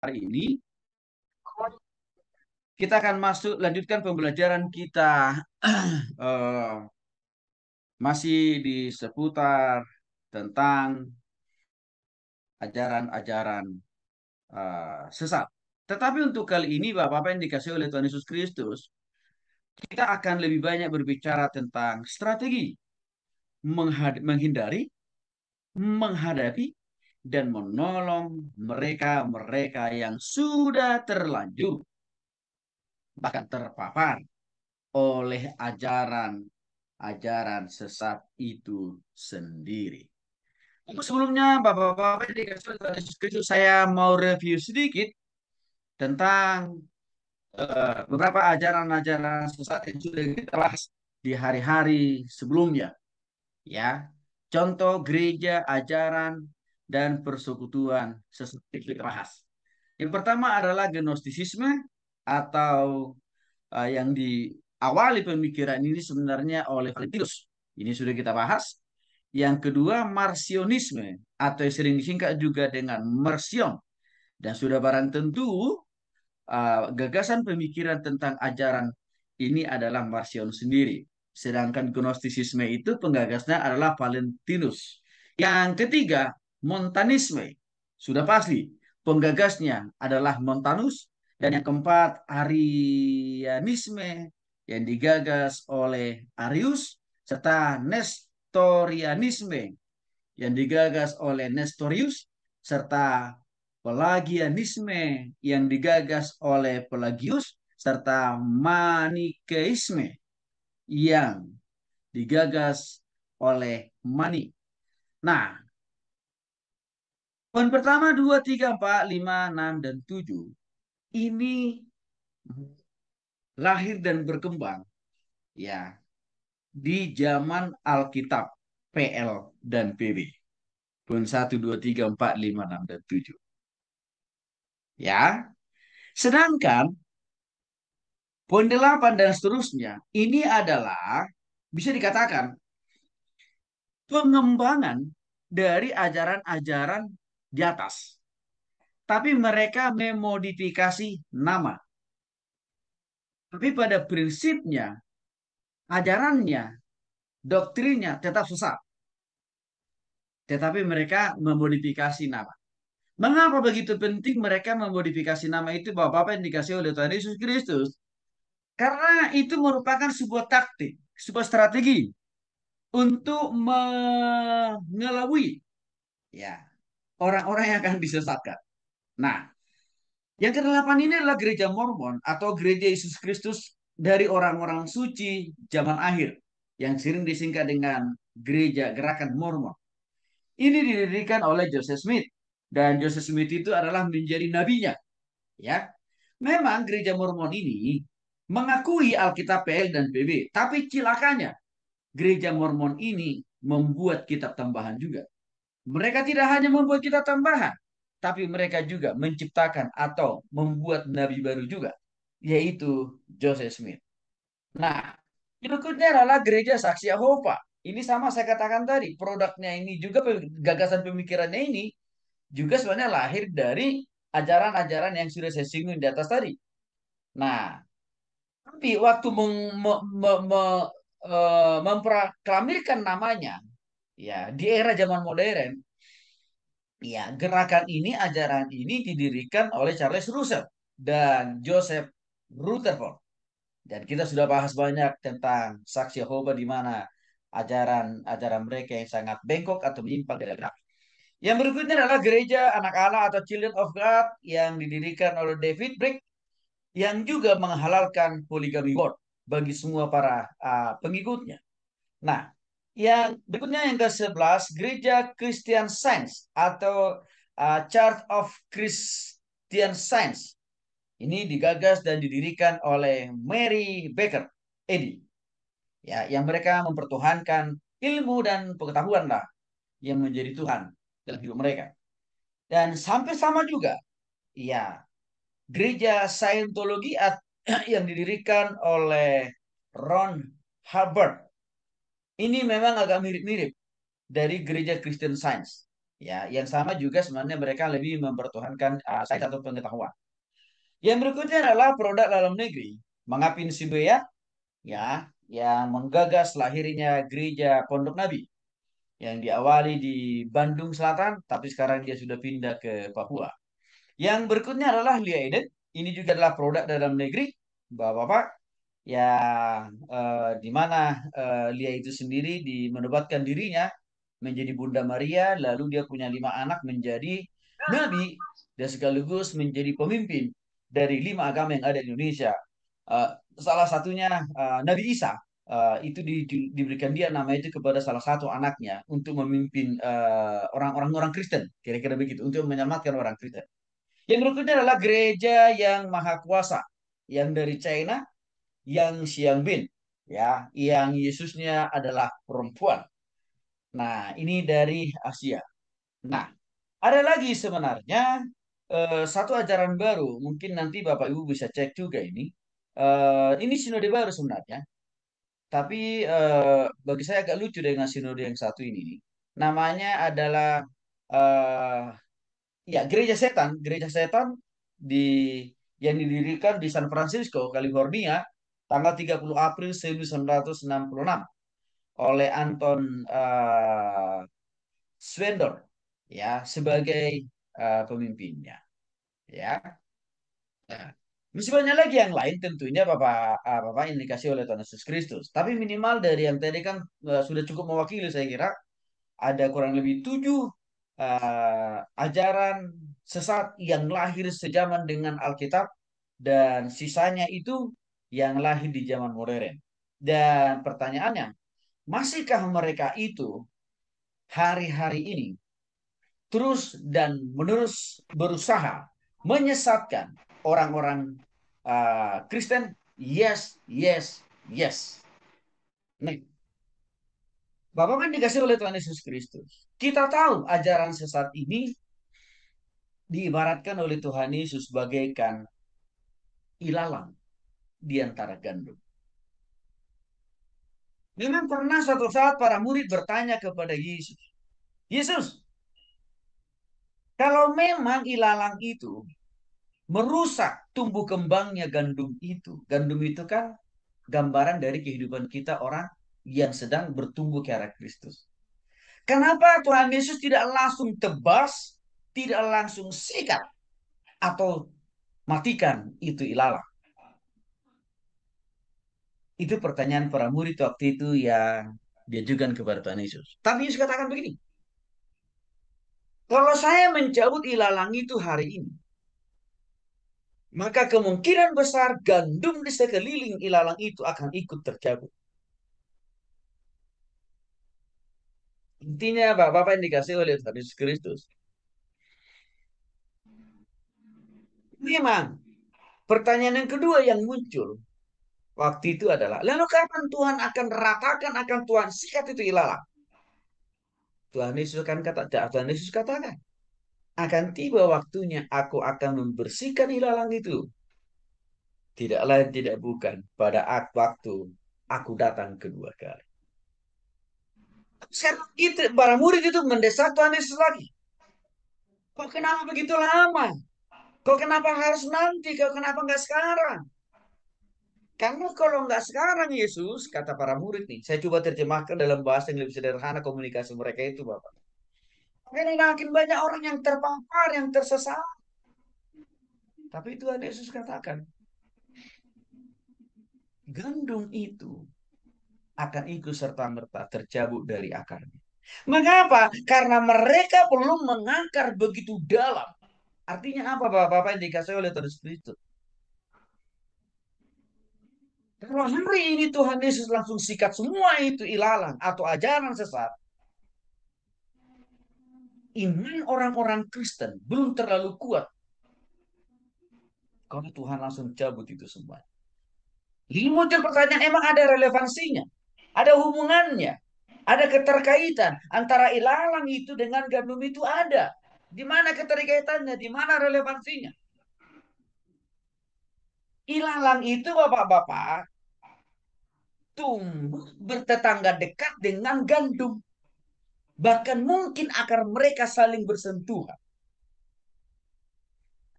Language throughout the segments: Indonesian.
hari ini kita akan lanjutkan pembelajaran kita eh, masih di seputar tentang ajaran-ajaran sesat. Tetapi untuk kali ini Bapak-Bapak yang dikasih oleh Tuhan Yesus Kristus, kita akan lebih banyak berbicara tentang strategi menghindari, menghadapi, dan menolong mereka-mereka yang sudah terlanjur bahkan terpapar oleh ajaran sesat itu sendiri. Sebelumnya, Bapak-Bapak yang dikasih oleh Tuhan Yesus Kristus, saya mau review sedikit tentang beberapa ajaran-ajaran sesat yang sudah kita bahas di hari-hari sebelumnya. Ya, contoh gereja, ajaran, dan persekutuan sesat yang kita bahas. Yang pertama adalah Gnostisisme atau yang diawali pemikiran ini sebenarnya oleh Valentinus. Ini sudah kita bahas. Yang kedua, Marcionisme atau yang sering disingkat juga dengan Marcion. Dan sudah barang tentu gagasan pemikiran tentang ajaran ini adalah Marcion sendiri. Sedangkan Gnostisisme itu penggagasnya adalah Valentinus. Yang ketiga, Montanisme. Sudah pasti penggagasnya adalah Montanus. Dan yang keempat, Arianisme yang digagas oleh Arius serta Nestorianisme yang digagas oleh Nestorius serta Pelagianisme yang digagas oleh Pelagius serta Manikeisme yang digagas oleh Mani. Nah, poin pertama 2, 3, 4, 5, 6, dan 7 ini lahir dan berkembang ya di zaman Alkitab PL dan PB. Poin 1, 2, 3, 4, 5, 6, dan 7. Ya. Sedangkan poin 8 dan seterusnya ini adalah bisa dikatakan pengembangan dari ajaran-ajaran di atas. Tapi mereka memodifikasi nama. Tapi pada prinsipnya, ajarannya, doktrinnya tetap sesat. Tetapi mereka memodifikasi nama. Mengapa begitu penting mereka memodifikasi nama itu Bapak-Bapak yang dikasih oleh Tuhan Yesus Kristus? Karena itu merupakan sebuah taktik, sebuah strategi untuk mengelabui ya orang-orang yang akan disesatkan. Nah, yang kedelapan ini adalah gereja Mormon atau gereja Yesus Kristus dari orang-orang suci zaman akhir yang sering disingkat dengan gereja gerakan Mormon. Ini didirikan oleh Joseph Smith dan Joseph Smith itu adalah menjadi nabinya. Ya, memang gereja Mormon ini mengakui Alkitab PL dan PB, tapi cilakanya gereja Mormon ini membuat kitab tambahan juga. Mereka tidak hanya membuat kitab tambahan, tapi mereka juga menciptakan atau membuat nabi baru juga, yaitu Joseph Smith. Nah, berikutnya adalah gereja Saksi Yehova. Ini sama saya katakan tadi, produknya ini juga gagasan pemikirannya ini juga sebenarnya lahir dari ajaran-ajaran yang sudah saya singgung di atas tadi. Nah, tapi waktu memproklamirkan namanya, ya di era zaman modern, ya gerakan ini, ajaran ini didirikan oleh Charles Russell dan Joseph Rutherford. Dan kita sudah bahas banyak tentang saksi Yehova di mana ajaran-ajaran mereka yang sangat bengkok atau menyimpang dari agama. Yang berikutnya adalah gereja anak Allah atau Children of God yang didirikan oleh David Brick yang juga menghalalkan poligami God bagi semua para pengikutnya. Nah, yang berikutnya yang ke-11, Gereja Christian Science atau Church of Christian Science. Ini digagas dan didirikan oleh Mary Baker Eddy. Ya, yang mereka mempertuhankan ilmu dan pengetahuan lah yang menjadi Tuhan dalam hidup mereka. Dan sampai sama juga, ya, Gereja Scientology yang didirikan oleh Ron Hubbard. Ini memang agak mirip-mirip dari gereja Christian Science. Ya, yang sama juga sebenarnya mereka lebih mempertuhankan sains atau pengetahuan. Yang berikutnya adalah produk dalam negeri. Mengapin Sibeya, ya, yang menggagas lahirnya gereja Pondok Nabi yang diawali di Bandung Selatan, tapi sekarang dia sudah pindah ke Papua. Yang berikutnya adalah Lia Eden. Ini juga adalah produk dalam negeri, Bapak-bapak, yang di mana Lia itu sendiri menobatkan dirinya menjadi Bunda Maria, lalu dia punya 5 anak menjadi nabi dan sekaligus menjadi pemimpin dari 5 agama yang ada di Indonesia. Eh, Salah satunya Nabi Isa. Diberikan dia nama itu kepada salah satu anaknya untuk memimpin orang-orang Kristen, kira-kira begitu, untuk menyelamatkan orang Kristen. Yang berikutnya adalah gereja yang maha kuasa, yang dari China, yang Xiangbin, ya, yang Yesusnya adalah perempuan. Nah, ini dari Asia. Nah, ada lagi sebenarnya satu ajaran baru. Mungkin nanti Bapak Ibu bisa cek juga ini. Ini sinode baru sebenarnya. Tapi bagi saya agak lucu dengan sinode yang satu ini nih. Namanya adalah eh, ya Gereja Setan. Gereja Setan di yang didirikan di San Francisco, California, tanggal 30 April 1966 oleh Anton Swendor, ya, sebagai pemimpinnya, ya. Nah, masih banyak lagi yang lain tentunya Bapak yang dikasih oleh Tuhan Yesus Kristus. Tapi minimal dari yang tadi kan sudah cukup mewakili saya kira ada kurang lebih 7 ajaran sesat yang lahir sejaman dengan Alkitab dan sisanya itu yang lahir di zaman modern. Dan pertanyaannya, masihkah mereka itu hari-hari ini terus dan menerus berusaha menyesatkan orang-orang Kristen? Yes, yes, yes. Nih, Bapak kan dikasih oleh Tuhan Yesus Kristus. Kita tahu ajaran sesat ini diibaratkan oleh Tuhan Yesus bagaikan ilalang di antara gandum. Memang pernah suatu saat para murid bertanya kepada Yesus, Yesus, kalau memang ilalang itu merusak tumbuh kembangnya gandum itu. Gandum itu kan gambaran dari kehidupan kita orang yang sedang bertumbuh ke arah Kristus. Kenapa Tuhan Yesus tidak langsung tebas, tidak langsung sikat atau matikan itu ilalang? Itu pertanyaan para murid waktu itu yang diajukan kepada Tuhan Yesus. Tapi Yesus katakan begini, kalau saya mencabut ilalang itu hari ini, maka kemungkinan besar gandum di sekeliling ilalang itu akan ikut tercabut. Intinya Bapak yang dikasih oleh Tuhan Yesus Kristus. Memang pertanyaan yang kedua yang muncul waktu itu adalah, lalu kapan Tuhan akan ratakan, akan Tuhan sikat itu ilalang? Tuhan Yesus katakan, akan tiba waktunya aku akan membersihkan ilalang itu. Tidak lain tidak bukan pada waktu aku datang kedua kali. Sekarang itu para murid itu mendesak Tuhan Yesus lagi. Kok kenapa begitu lama? Kok kenapa harus nanti? Kok kenapa nggak sekarang? Karena kalau nggak sekarang Yesus, kata para murid nih, saya coba terjemahkan dalam bahasa yang lebih sederhana komunikasi mereka itu, Bapak. Ini makin banyak orang yang terpapar, yang tersesat. Tapi Tuhan Yesus katakan, gandum itu akan ikut serta-merta tercabut dari akarnya. Mengapa? Karena mereka belum mengakar begitu dalam. Artinya apa Bapak-Bapak yang dikasih oleh Tuhan Yesus? Kalau hari ini Tuhan Yesus langsung sikat semua itu ilalang atau ajaran sesat, iman orang-orang Kristen belum terlalu kuat kalau Tuhan langsung cabut itu semua. Jadi muncul pertanyaan, emang ada relevansinya? Ada hubungannya? Ada keterkaitan antara ilalang itu dengan gandum itu ada. Di mana keterkaitannya? Di mana relevansinya? Ilalang itu bapak-bapak tumbuh bertetangga dekat dengan gandum. Bahkan mungkin akan mereka saling bersentuhan.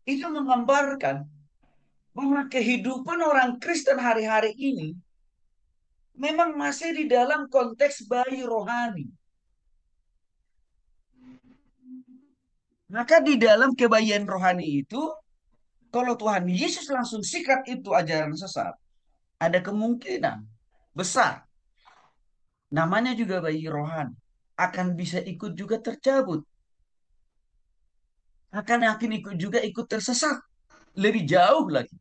Itu menggambarkan bahwa kehidupan orang Kristen hari-hari ini memang masih di dalam konteks bayi rohani. Maka di dalam kebayian rohani itu, kalau Tuhan Yesus langsung sikat itu ajaran sesat, ada kemungkinan besar, namanya juga bayi rohani, akan bisa ikut juga tercabut. Akan ikut juga ikut tersesat. Lebih jauh lagi.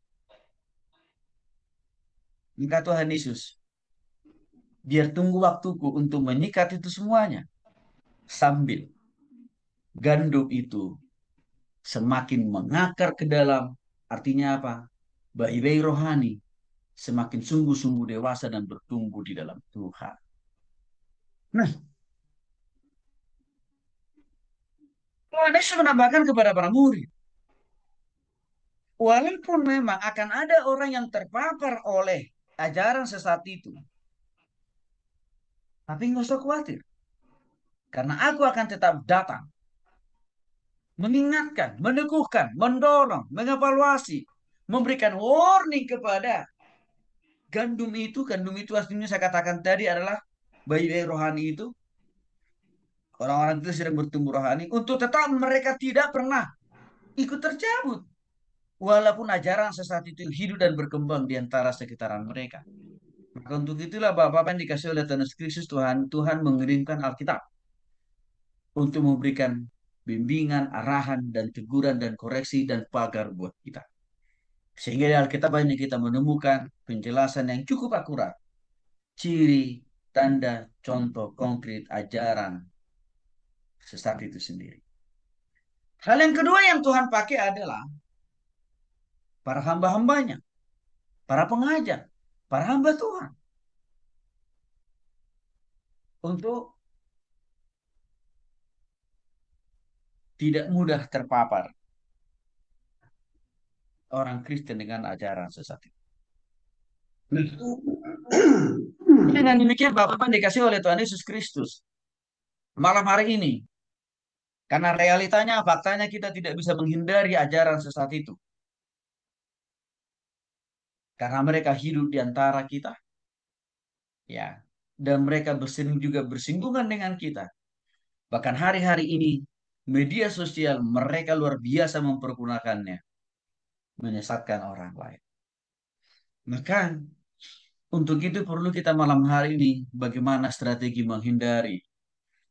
Maka Tuhan Yesus, biar tunggu waktuku untuk menyikat itu semuanya. Sambil gandum itu semakin mengakar ke dalam, artinya apa? Bayi-bayi rohani semakin sungguh-sungguh dewasa dan bertumbuh di dalam Tuhan. Nah, Tuhan Yesus menambahkan kepada para murid, walaupun memang akan ada orang yang terpapar oleh ajaran sesat itu, tapi nggak usah khawatir. Karena aku akan tetap datang. Mengingatkan, meneguhkan, mendorong, mengevaluasi, memberikan warning kepada gandum itu aslinya saya katakan tadi adalah bayi-bayi rohani itu, orang-orang itu sedang bertumbuh rohani, untuk tetap mereka tidak pernah ikut tercabut. Walaupun ajaran sesat itu hidup dan berkembang di antara sekitaran mereka. Maka untuk itulah Bapak-Bapak yang dikasih oleh Tuhan Yesus Kristus, Tuhan mengirimkan Alkitab untuk memberikan bimbingan, arahan, dan teguran, dan koreksi, dan pagar buat kita. Sehingga di Alkitab banyak kita menemukan penjelasan yang cukup akurat. Ciri, tanda, contoh, konkret, ajaran sesat itu sendiri. Hal yang kedua yang Tuhan pakai adalah para hamba-hambanya, para pengajar, para hamba Tuhan. Untuk tidak mudah terpapar orang Kristen dengan ajaran sesat itu. Dengan demikian Bapak dikasih oleh Tuhan Yesus Kristus malam hari ini. Karena realitanya, faktanya kita tidak bisa menghindari ajaran sesat itu. Karena mereka hidup di antara kita. Ya. Dan mereka juga bersinggungan dengan kita. Bahkan hari-hari ini, media sosial mereka luar biasa mempergunakannya. Menyesatkan orang lain. Maka, untuk itu perlu kita malam hari ini, bagaimana strategi menghindari,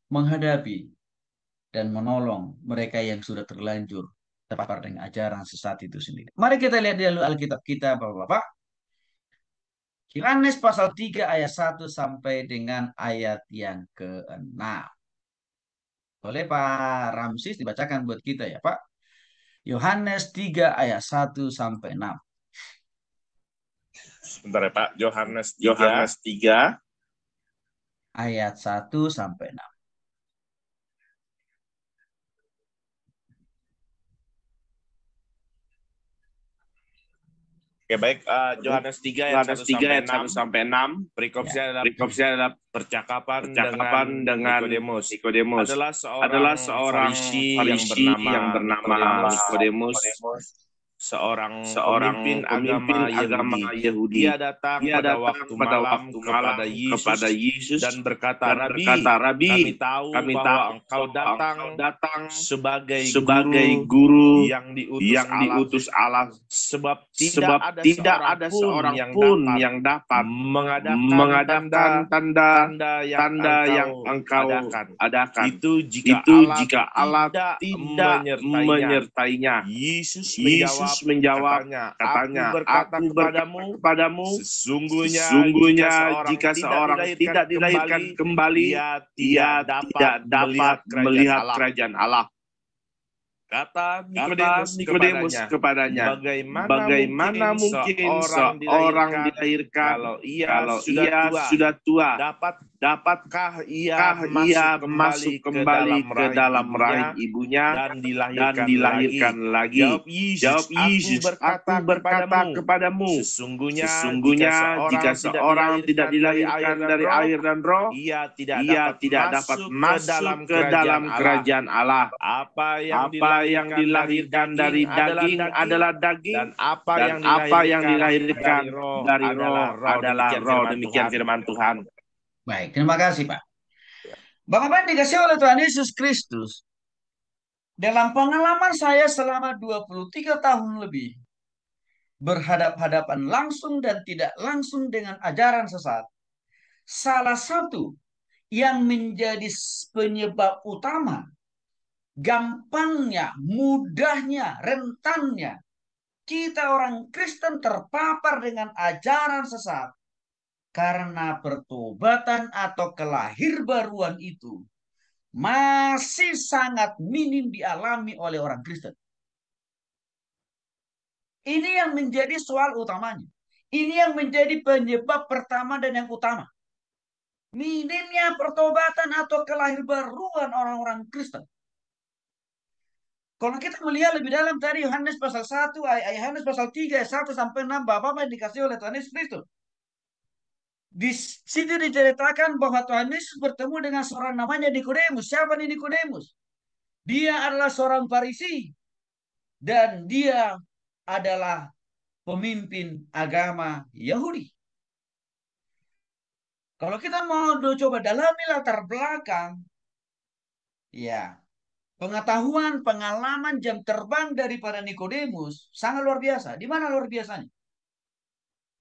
menghadapi, dan menolong mereka yang sudah terlanjur terpapar dengan ajaran sesat itu sendiri. Mari kita lihat di Alkitab kita, Bapak-Bapak. Yohanes pasal 3 ayat 1 sampai dengan ayat yang ke-6. Boleh Pak Ramsis dibacakan buat kita ya Pak. Yohanes 3 ayat 1 sampai 6. Sebentar ya Pak. Yohanes 3 ayat 1 sampai 6. Oke baik, Yohanes 3 ayat 1 sampai 6. Perikopsnya adalah percakapan dengan Nikodemus. Adalah seorang Farisi yang bernama Nikodemus, seorang pemimpin agama Yahudi. Dia datang pada waktu malam kepada Yesus dan berkata, Rabi, kami tahu engkau datang sebagai guru yang diutus Allah, sebab tidak ada seorang pun yang dapat mengadakan tanda yang engkau adakan. Itu jika Allah tidak menyertainya. Yesus menjawab, katanya, aku berkata kepadamu, sesungguhnya jika seorang tidak dilahirkan kembali, dia tidak dapat melihat kerajaan Allah. Kata Nikodemus kepadanya, bagaimana mungkin seorang dilahirkan kalau ia sudah tua? dapatkah ia masuk kembali ke dalam rahim ibunya dan dilahirkan lagi? Jawab Yesus, aku berkata kepadamu, sesungguhnya jika seorang tidak dilahirkan dari air dan roh, ia tidak dapat masuk ke dalam kerajaan Allah. Apa yang dilahirkan dari daging adalah daging, dan apa yang dilahirkan dari roh adalah roh. Demikian firman Tuhan. Baik, terima kasih Pak. Bapak-Bapak dikasih oleh Tuhan Yesus Kristus, dalam pengalaman saya selama 23 tahun lebih, berhadap-hadapan langsung dan tidak langsung dengan ajaran sesat, salah satu yang menjadi penyebab utama, gampangnya, mudahnya, rentannya, kita orang Kristen terpapar dengan ajaran sesat, karena pertobatan atau kelahirbaruan itu masih sangat minim dialami oleh orang Kristen. Ini yang menjadi soal utamanya. Ini yang menjadi penyebab pertama dan yang utama. Minimnya pertobatan atau kelahirbaruan orang-orang Kristen. Kalau kita melihat lebih dalam tadi Yohanes pasal 1, Yohanes pasal 3, ayat 1 sampai 6, Bapak yang dikasih oleh Tuhan Yesus Kristus. Di situ diceritakan bahwa Tuhan Yesus bertemu dengan seorang namanya Nikodemus. Siapa nih Nikodemus? Dia adalah seorang Farisi dan dia adalah pemimpin agama Yahudi. Kalau kita mau coba dalami latar belakang, ya, pengetahuan, pengalaman, jam terbang daripada Nikodemus sangat luar biasa. Di mana luar biasanya?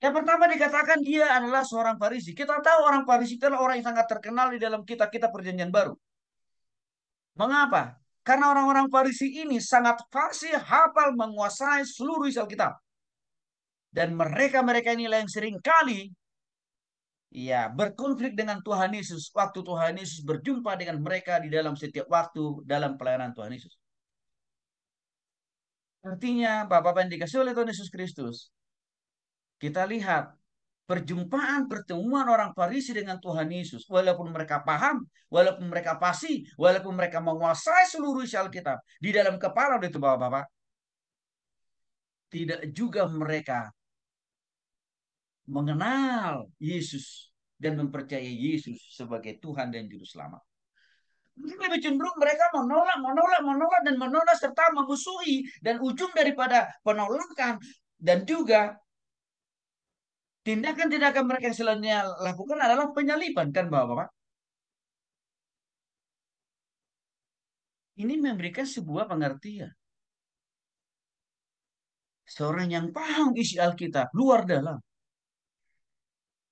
Yang pertama dikatakan dia adalah seorang Farisi. Kita tahu orang Farisi itu adalah orang yang sangat terkenal di dalam kitab-kitab Perjanjian Baru. Mengapa? Karena orang-orang Farisi ini sangat fasih, hafal, menguasai seluruh isi Alkitab. Dan mereka-mereka inilah yang seringkali ya berkonflik dengan Tuhan Yesus waktu Tuhan Yesus berjumpa dengan mereka di dalam setiap waktu dalam pelayanan Tuhan Yesus. Artinya, Bapak-Bapak yang dikasih oleh Tuhan Yesus Kristus, kita lihat perjumpaan pertemuan orang Farisi dengan Tuhan Yesus, walaupun mereka paham, walaupun mereka fasih, walaupun mereka menguasai seluruh isi Alkitab di dalam kepala itu Bapak-Bapak, tidak juga mereka mengenal Yesus dan mempercayai Yesus sebagai Tuhan dan Juru Selamat. Lebih cenderung mereka menolak dan menolak serta memusuhi, dan ujung daripada penolakan dan juga tindakan-tindakan mereka yang selanjutnya lakukan adalah penyaliban, kan Bapak-Bapak? Ini memberikan sebuah pengertian. Seorang yang paham isi Alkitab luar dalam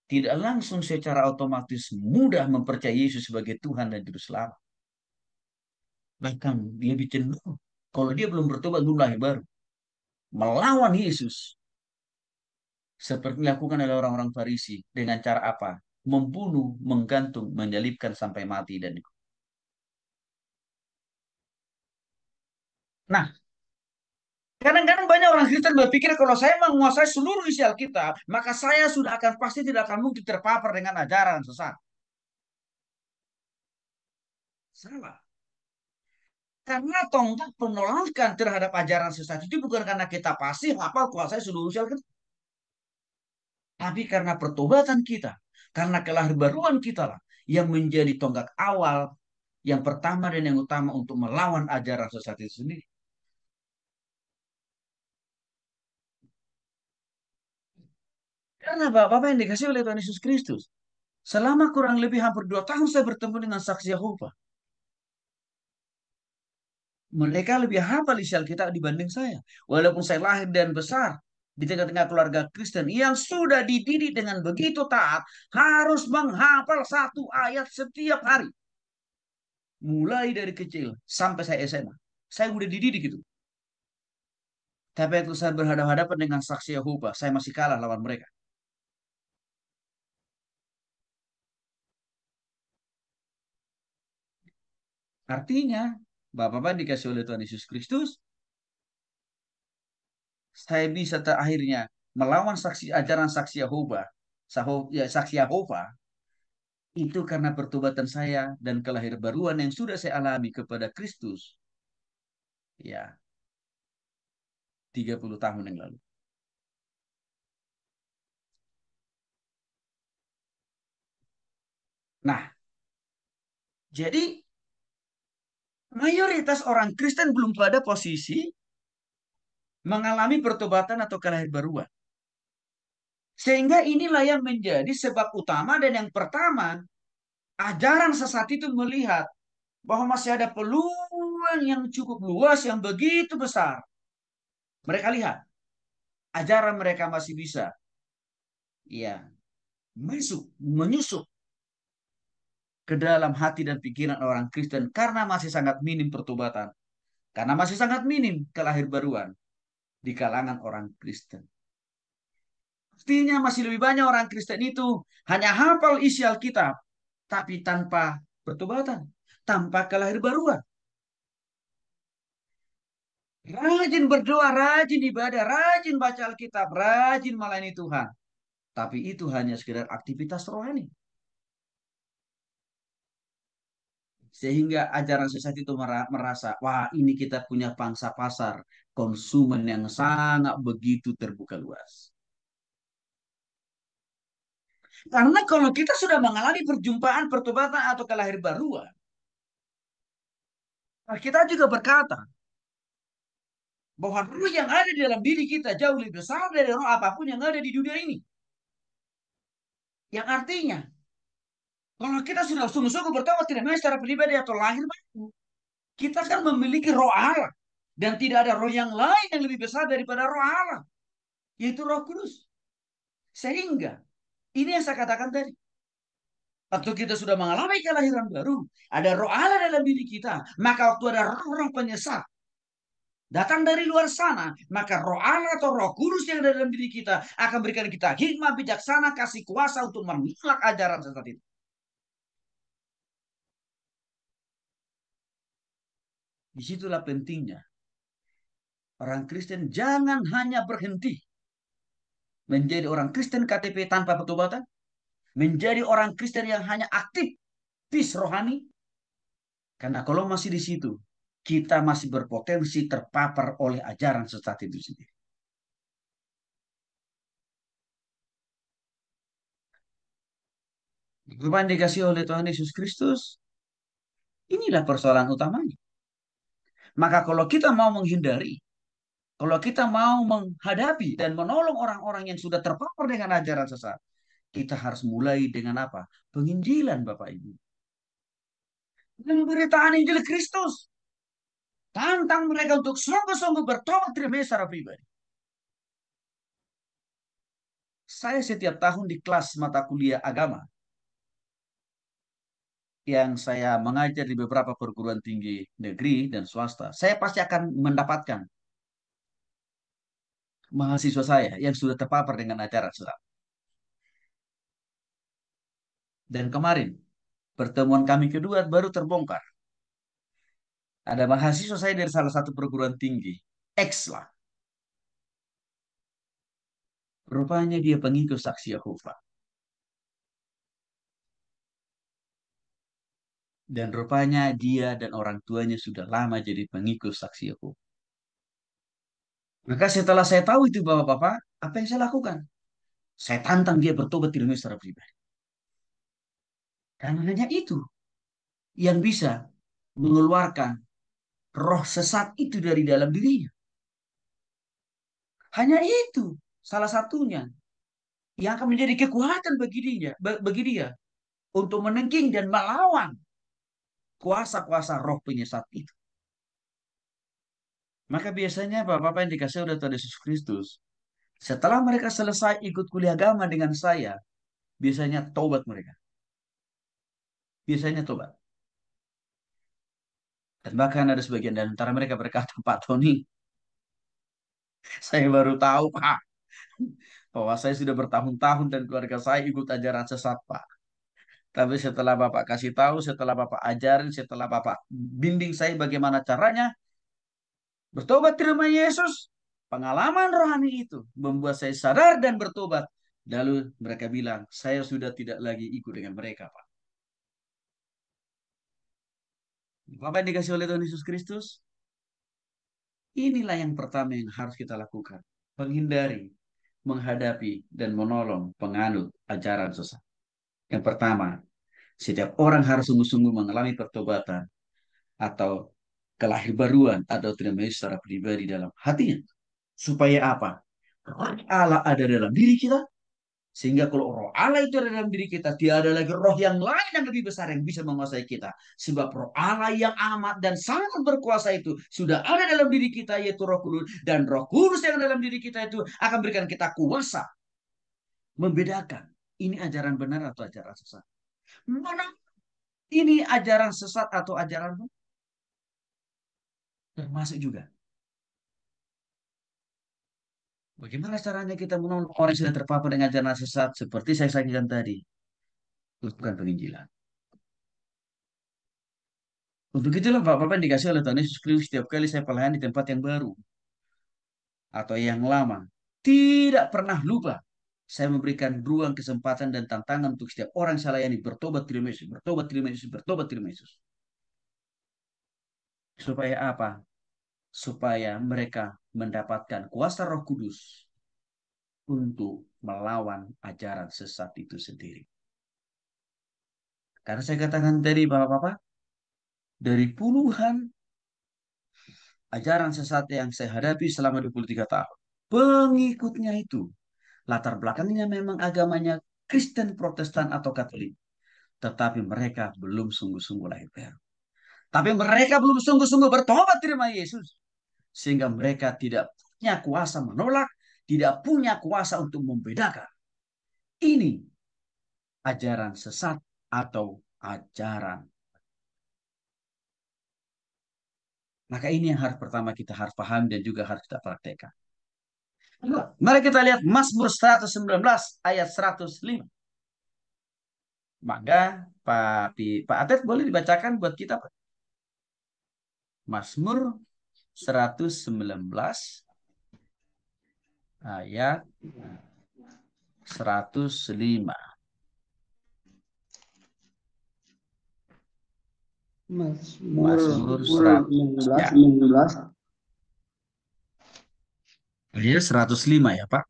tidak langsung secara otomatis mudah mempercayai Yesus sebagai Tuhan dan Juru Selamat. Bahkan dia cenderung kalau dia belum bertobat belum lahir baru, melawan Yesus seperti dilakukan oleh orang-orang Farisi dengan cara apa? Membunuh, menggantung, menyalibkan sampai mati dan nah, kadang-kadang banyak orang Kristen berpikir kalau saya menguasai seluruh isi Alkitab, maka saya sudah akan pasti tidak akan mungkin terpapar dengan ajaran sesat. Salah. Karena tonggak penolakan terhadap ajaran sesat itu bukan karena kita pasif hafal kuasai seluruh isi Alkitab, tapi karena pertobatan kita, karena kelahirbaruan kita lah yang menjadi tonggak awal yang pertama dan yang utama untuk melawan ajaran sesat itu sendiri. Karena Bapak yang dikasih oleh Tuhan Yesus Kristus, selama kurang lebih hampir 2 tahun saya bertemu dengan saksi Yehova. Mereka lebih hafal isi Alkitab dibanding saya. Walaupun saya lahir dan besar di tengah-tengah keluarga Kristen yang sudah dididik dengan begitu taat, harus menghafal 1 ayat setiap hari. Mulai dari kecil sampai saya SMA. Saya udah dididik itu. Tapi waktu saya berhadapan-hadapan dengan saksi Yehova, saya masih kalah lawan mereka. Artinya, Bapak-Bapak dikasih oleh Tuhan Yesus Kristus, saya bisa akhirnya melawan saksi ajaran saksi Yehova, saksi Yehova, Itu karena pertobatan saya dan kelahiran yang sudah saya alami kepada Kristus. Ya, 30 tahun yang lalu. Nah, jadi mayoritas orang Kristen belum pada posisi mengalami pertobatan atau kelahiran. Sehingga inilah yang menjadi sebab utama dan yang pertama, ajaran sesat itu melihat bahwa masih ada peluang yang cukup luas, yang begitu besar. Mereka lihat, ajaran mereka masih bisa, ya, masuk, menyusup ke dalam hati dan pikiran orang Kristen karena masih sangat minim pertobatan, karena masih sangat minim kelahiran di kalangan orang Kristen. Artinya masih lebih banyak orang Kristen itu hanya hafal isi Alkitab, tapi tanpa pertobatan, tanpa kelahiran. Rajin berdoa, rajin ibadah, rajin baca Alkitab, rajin melayani Tuhan. Tapi itu hanya sekedar aktivitas rohani. Sehingga ajaran sesat itu merasa, wah ini kita punya pangsa pasar konsumen yang sangat begitu terbuka luas. Karena kalau kita sudah mengalami perjumpaan, pertobatan atau kelahiran, kita juga berkata bahwa roh yang ada di dalam diri kita jauh lebih besar dari roh apapun yang ada di dunia ini. Yang artinya, kalau kita sudah sungguh-sungguh bertobat tidak memang secara pribadi atau lahir baru, kita kan memiliki roh Allah. Dan tidak ada roh yang lain yang lebih besar daripada roh Allah, yaitu Roh Kudus. Sehingga, ini yang saya katakan tadi. Waktu kita sudah mengalami kelahiran baru, ada roh Allah dalam diri kita. Maka waktu ada roh-roh penyesat datang dari luar sana, maka roh Allah atau Roh Kudus yang ada dalam diri kita akan berikan kita hikmah, bijaksana, kasih kuasa untuk menolak ajaran sesat itu. Disitulah pentingnya orang Kristen jangan hanya berhenti menjadi orang Kristen KTP tanpa pertobatan, menjadi orang Kristen yang hanya aktivis rohani. Karena kalau masih di situ, kita masih berpotensi terpapar oleh ajaran sesat itu sendiri. Apa yang dikasih oleh Tuhan Yesus Kristus, inilah persoalan utamanya. Maka kalau kita mau menghindari, kalau kita mau menghadapi dan menolong orang-orang yang sudah terpapar dengan ajaran sesat, kita harus mulai dengan apa? Penginjilan, Bapak Ibu. Pemberitaan Injil Kristus. Tantang mereka untuk sungguh-sungguh bertobat secara pribadi. Saya setiap tahun di kelas mata kuliah agama yang saya mengajar di beberapa perguruan tinggi negeri dan swasta, saya pasti akan mendapatkan mahasiswa saya yang sudah terpapar dengan ajaran sesat. Dan kemarin, pertemuan kami kedua baru terbongkar. Ada mahasiswa saya dari salah satu perguruan tinggi, X lah. Rupanya dia pengikut saksi Yehova. Dan rupanya dia dan orang tuanya sudah lama jadi pengikut saksi Yehova. Maka setelah saya tahu itu Bapak-Bapak, apa yang saya lakukan? Saya tantang dia bertobat di secara pribadi. Karena hanya itu yang bisa mengeluarkan roh sesat itu dari dalam dirinya. Hanya itu salah satunya yang akan menjadi kekuatan bagi dia untuk menengking dan melawan kuasa-kuasa roh penyesat itu. Maka biasanya Bapak-Bapak yang dikasih oleh Tuhan Yesus Kristus, setelah mereka selesai ikut kuliah agama dengan saya, biasanya tobat mereka. Biasanya tobat. Dan bahkan ada sebagian dari antara mereka berkata, Pak Tony, saya baru tahu Pak, bahwa saya sudah bertahun-tahun dan keluarga saya ikut ajaran sesat Pak. Tapi setelah Bapak kasih tahu, setelah Bapak ajarin, setelah Bapak bimbing saya bagaimana caranya bertobat terima Yesus, pengalaman rohani itu membuat saya sadar dan bertobat. Lalu mereka bilang, saya sudah tidak lagi ikut dengan mereka Pak. Bapak yang dikasih oleh Tuhan Yesus Kristus, inilah yang pertama yang harus kita lakukan. Menghindari, menghadapi, dan menolong penganut ajaran sesat. Yang pertama, setiap orang harus sungguh-sungguh mengalami pertobatan atau kelahirbaruan atau terima Yesus secara pribadi dalam hatinya. Supaya apa? Roh Allah ada dalam diri kita. Sehingga kalau roh Allah itu ada dalam diri kita, tidak ada lagi roh yang lain yang lebih besar yang bisa menguasai kita. Sebab roh Allah yang amat dan sangat berkuasa itu sudah ada dalam diri kita, yaitu roh kudus. Dan roh kudus yang dalam diri kita itu akan berikan kita kuasa. Membedakan, ini ajaran benar atau ajaran sesat. Mana ini ajaran sesat atau ajaran benar? Termasuk juga. Bagaimana caranya kita menolong orang yang sudah terpapar dengan ajaran sesat? Seperti saya sampaikan tadi. Lakukan penginjilan. Untuk itulah Bapak yang dikasih oleh Tuhan Yesus Kristus setiap kali saya pelayan di tempat yang baru atau yang lama. Tidak pernah lupa saya memberikan ruang, kesempatan, dan tantangan untuk setiap orang saya layani bertobat terima Yesus, bertobat terima Yesus, bertobat terima Yesus. Supaya apa? Supaya mereka mendapatkan kuasa Roh Kudus untuk melawan ajaran sesat itu sendiri. Karena saya katakan tadi Bapak-Bapak, dari puluhan ajaran sesat yang saya hadapi selama 23 tahun. Pengikutnya itu latar belakangnya memang agamanya Kristen, Protestan, atau Katolik. Tetapi mereka belum sungguh-sungguh lahir baru. Tapi mereka belum sungguh-sungguh bertobat terima Yesus. Sehingga mereka tidak punya kuasa menolak, tidak punya kuasa untuk membedakan. Ini ajaran sesat atau ajaran. Maka ini yang harus pertama kita harus paham dan juga harus kita praktekkan. Mari kita lihat Mazmur 119 ayat 105. Maka Pak Atet boleh dibacakan buat kita Pak. Mazmur 119 ayat 105. Mazmur 100 ya. 19. Iya 105 ya Pak.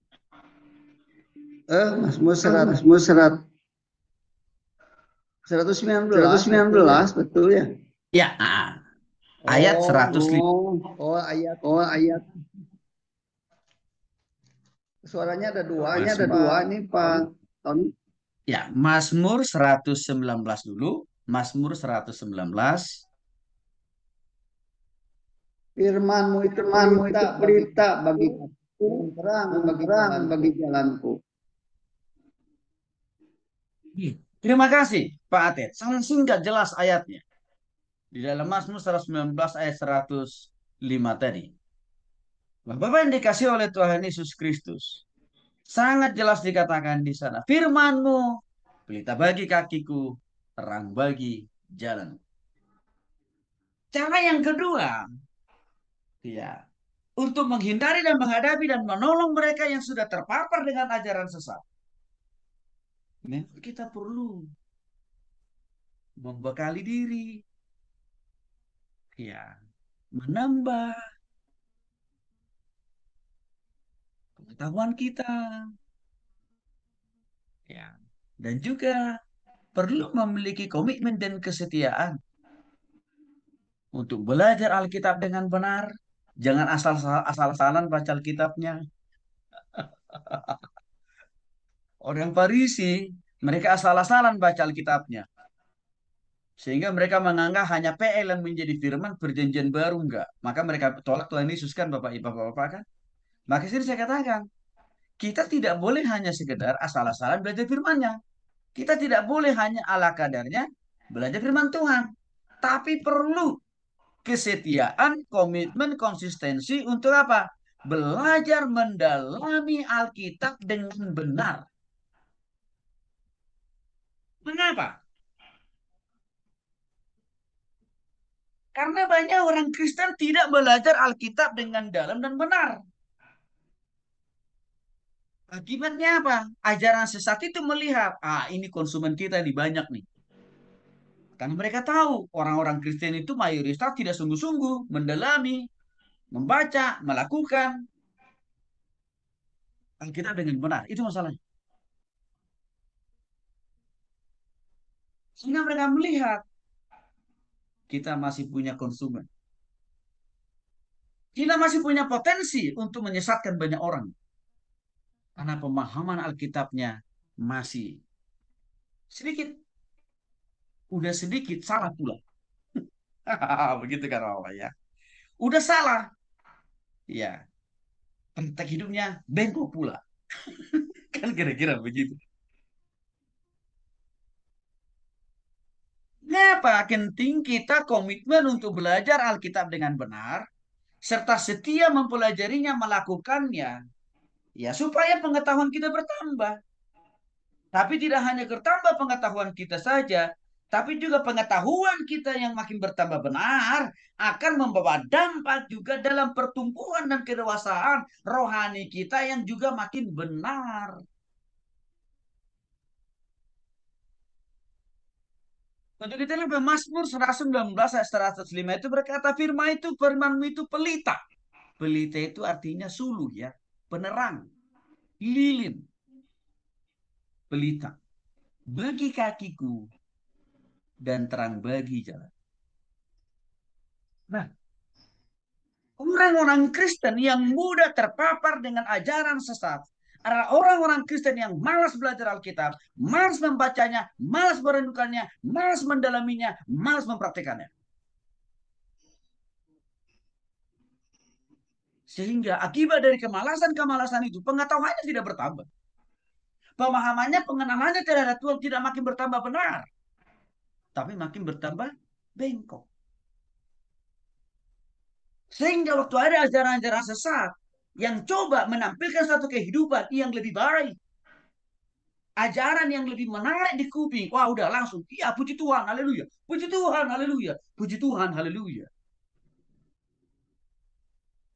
Mazmur 119 betul ya? Ya, ayat 105. Ayat. Suaranya ada dua nih Pak Tony. Ya, Mazmur 119 dulu. Mazmur 119. Firman-Mu itu pelita bagiku, terang bagi jalanku. Terima kasih Pak Atet. Sangat singkat jelas ayatnya. Di dalam Mazmur 119 ayat 105 tadi. Bapak yang dikasih oleh Tuhan Yesus Kristus. Sangat jelas dikatakan di sana. Firman-Mu pelita bagi kakiku, terang bagi jalan. Cara yang kedua, ya, untuk menghindari dan menghadapi dan menolong mereka yang sudah terpapar dengan ajaran sesat. Memang kita perlu membekali diri, ya, menambah pengetahuan kita, ya, dan juga perlu memiliki komitmen dan kesetiaan untuk belajar Alkitab dengan benar. Jangan asal-asalan baca Alkitabnya. Orang Farisi, mereka asal-asalan baca Alkitabnya. Sehingga mereka menganggap hanya PL yang menjadi firman perjanjian baru enggak. Maka mereka tolak Tuhan Yesus kan Bapak Ibu Bapak kan. Maka sini saya katakan, kita tidak boleh hanya sekedar asal-asalan belajar firmannya. Kita tidak boleh hanya ala kadarnya belajar firman Tuhan. Tapi perlu kesetiaan, komitmen, konsistensi untuk apa? Belajar mendalami Alkitab dengan benar. Mengapa? Karena banyak orang Kristen tidak belajar Alkitab dengan dalam dan benar. Akibatnya apa? Ajaran sesat itu melihat, ini konsumen kita nih banyak nih. Karena mereka tahu orang-orang Kristen itu mayoritas tidak sungguh-sungguh mendalami, membaca, melakukan Alkitab dengan benar. Itu masalahnya. Sehingga mereka melihat kita masih punya konsumen. Kita masih punya potensi untuk menyesatkan banyak orang. Karena pemahaman Alkitabnya masih sedikit. Udah sedikit, salah pula. Begitu kan Allah ya. Udah salah. Ya, praktek hidupnya bengkok pula. Kan kira-kira begitu. Kenapa penting kita komitmen untuk belajar Alkitab dengan benar, serta setia mempelajarinya, melakukannya, ya supaya pengetahuan kita bertambah. Tapi tidak hanya bertambah pengetahuan kita saja, tapi juga pengetahuan kita yang makin bertambah benar akan membawa dampak juga dalam pertumbuhan dan kedewasaan rohani kita yang juga makin benar. Untuk kita lihat Mazmur 119 ayat 105 itu berkata, firmanmu itu pelita. Pelita itu artinya suluh ya, penerang, lilin, pelita. Bagi kakiku dan terang bagi jalan. Nah, orang-orang Kristen yang mudah terpapar dengan ajaran sesat adalah orang-orang Kristen yang malas belajar Alkitab, malas membacanya, malas merenungkannya, malas mendalaminya, malas mempraktikannya. Sehingga akibat dari kemalasan-kemalasan itu, pengetahuannya tidak bertambah. Pemahamannya, pengenalannya terhadap Tuhan tidak makin bertambah benar, tapi makin bertambah bengkok. Sehingga waktu ada ajaran-ajaran sesat yang coba menampilkan satu kehidupan yang lebih baik, ajaran yang lebih menarik di kuping, wah udah langsung, iya puji Tuhan, haleluya, puji Tuhan, haleluya, puji Tuhan, haleluya.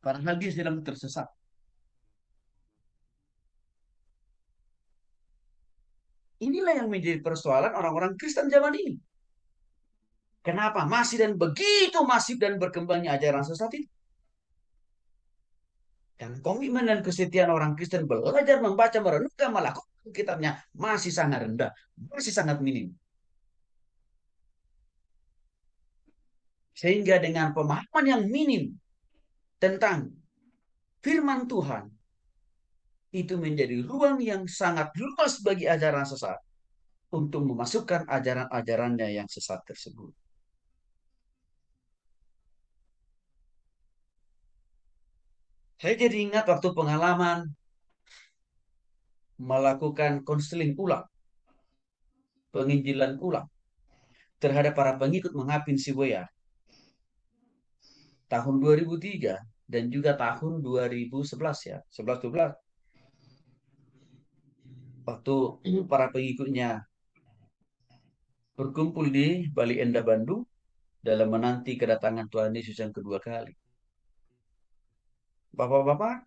Padahal dia sedang tersesat. Inilah yang menjadi persoalan orang-orang Kristen zaman ini. Kenapa masih dan begitu masif dan berkembangnya ajaran sesat itu? Dan komitmen dan kesetiaan orang Kristen belajar, membaca, merenungkan, melakukan kitabnya masih sangat rendah, masih sangat minim. Sehingga dengan pemahaman yang minim tentang firman Tuhan, itu menjadi ruang yang sangat luas bagi ajaran sesat untuk memasukkan ajaran-ajarannya yang sesat tersebut. Saya jadi ingat waktu pengalaman melakukan konseling ulang, penginjilan ulang terhadap para pengikut Mengapin Siboya tahun 2003 dan juga tahun 2011 ya, 11-12. Waktu para pengikutnya berkumpul di Bali Endah Bandung dalam menanti kedatangan Tuhan Yesus yang kedua kali. Bapak-bapak,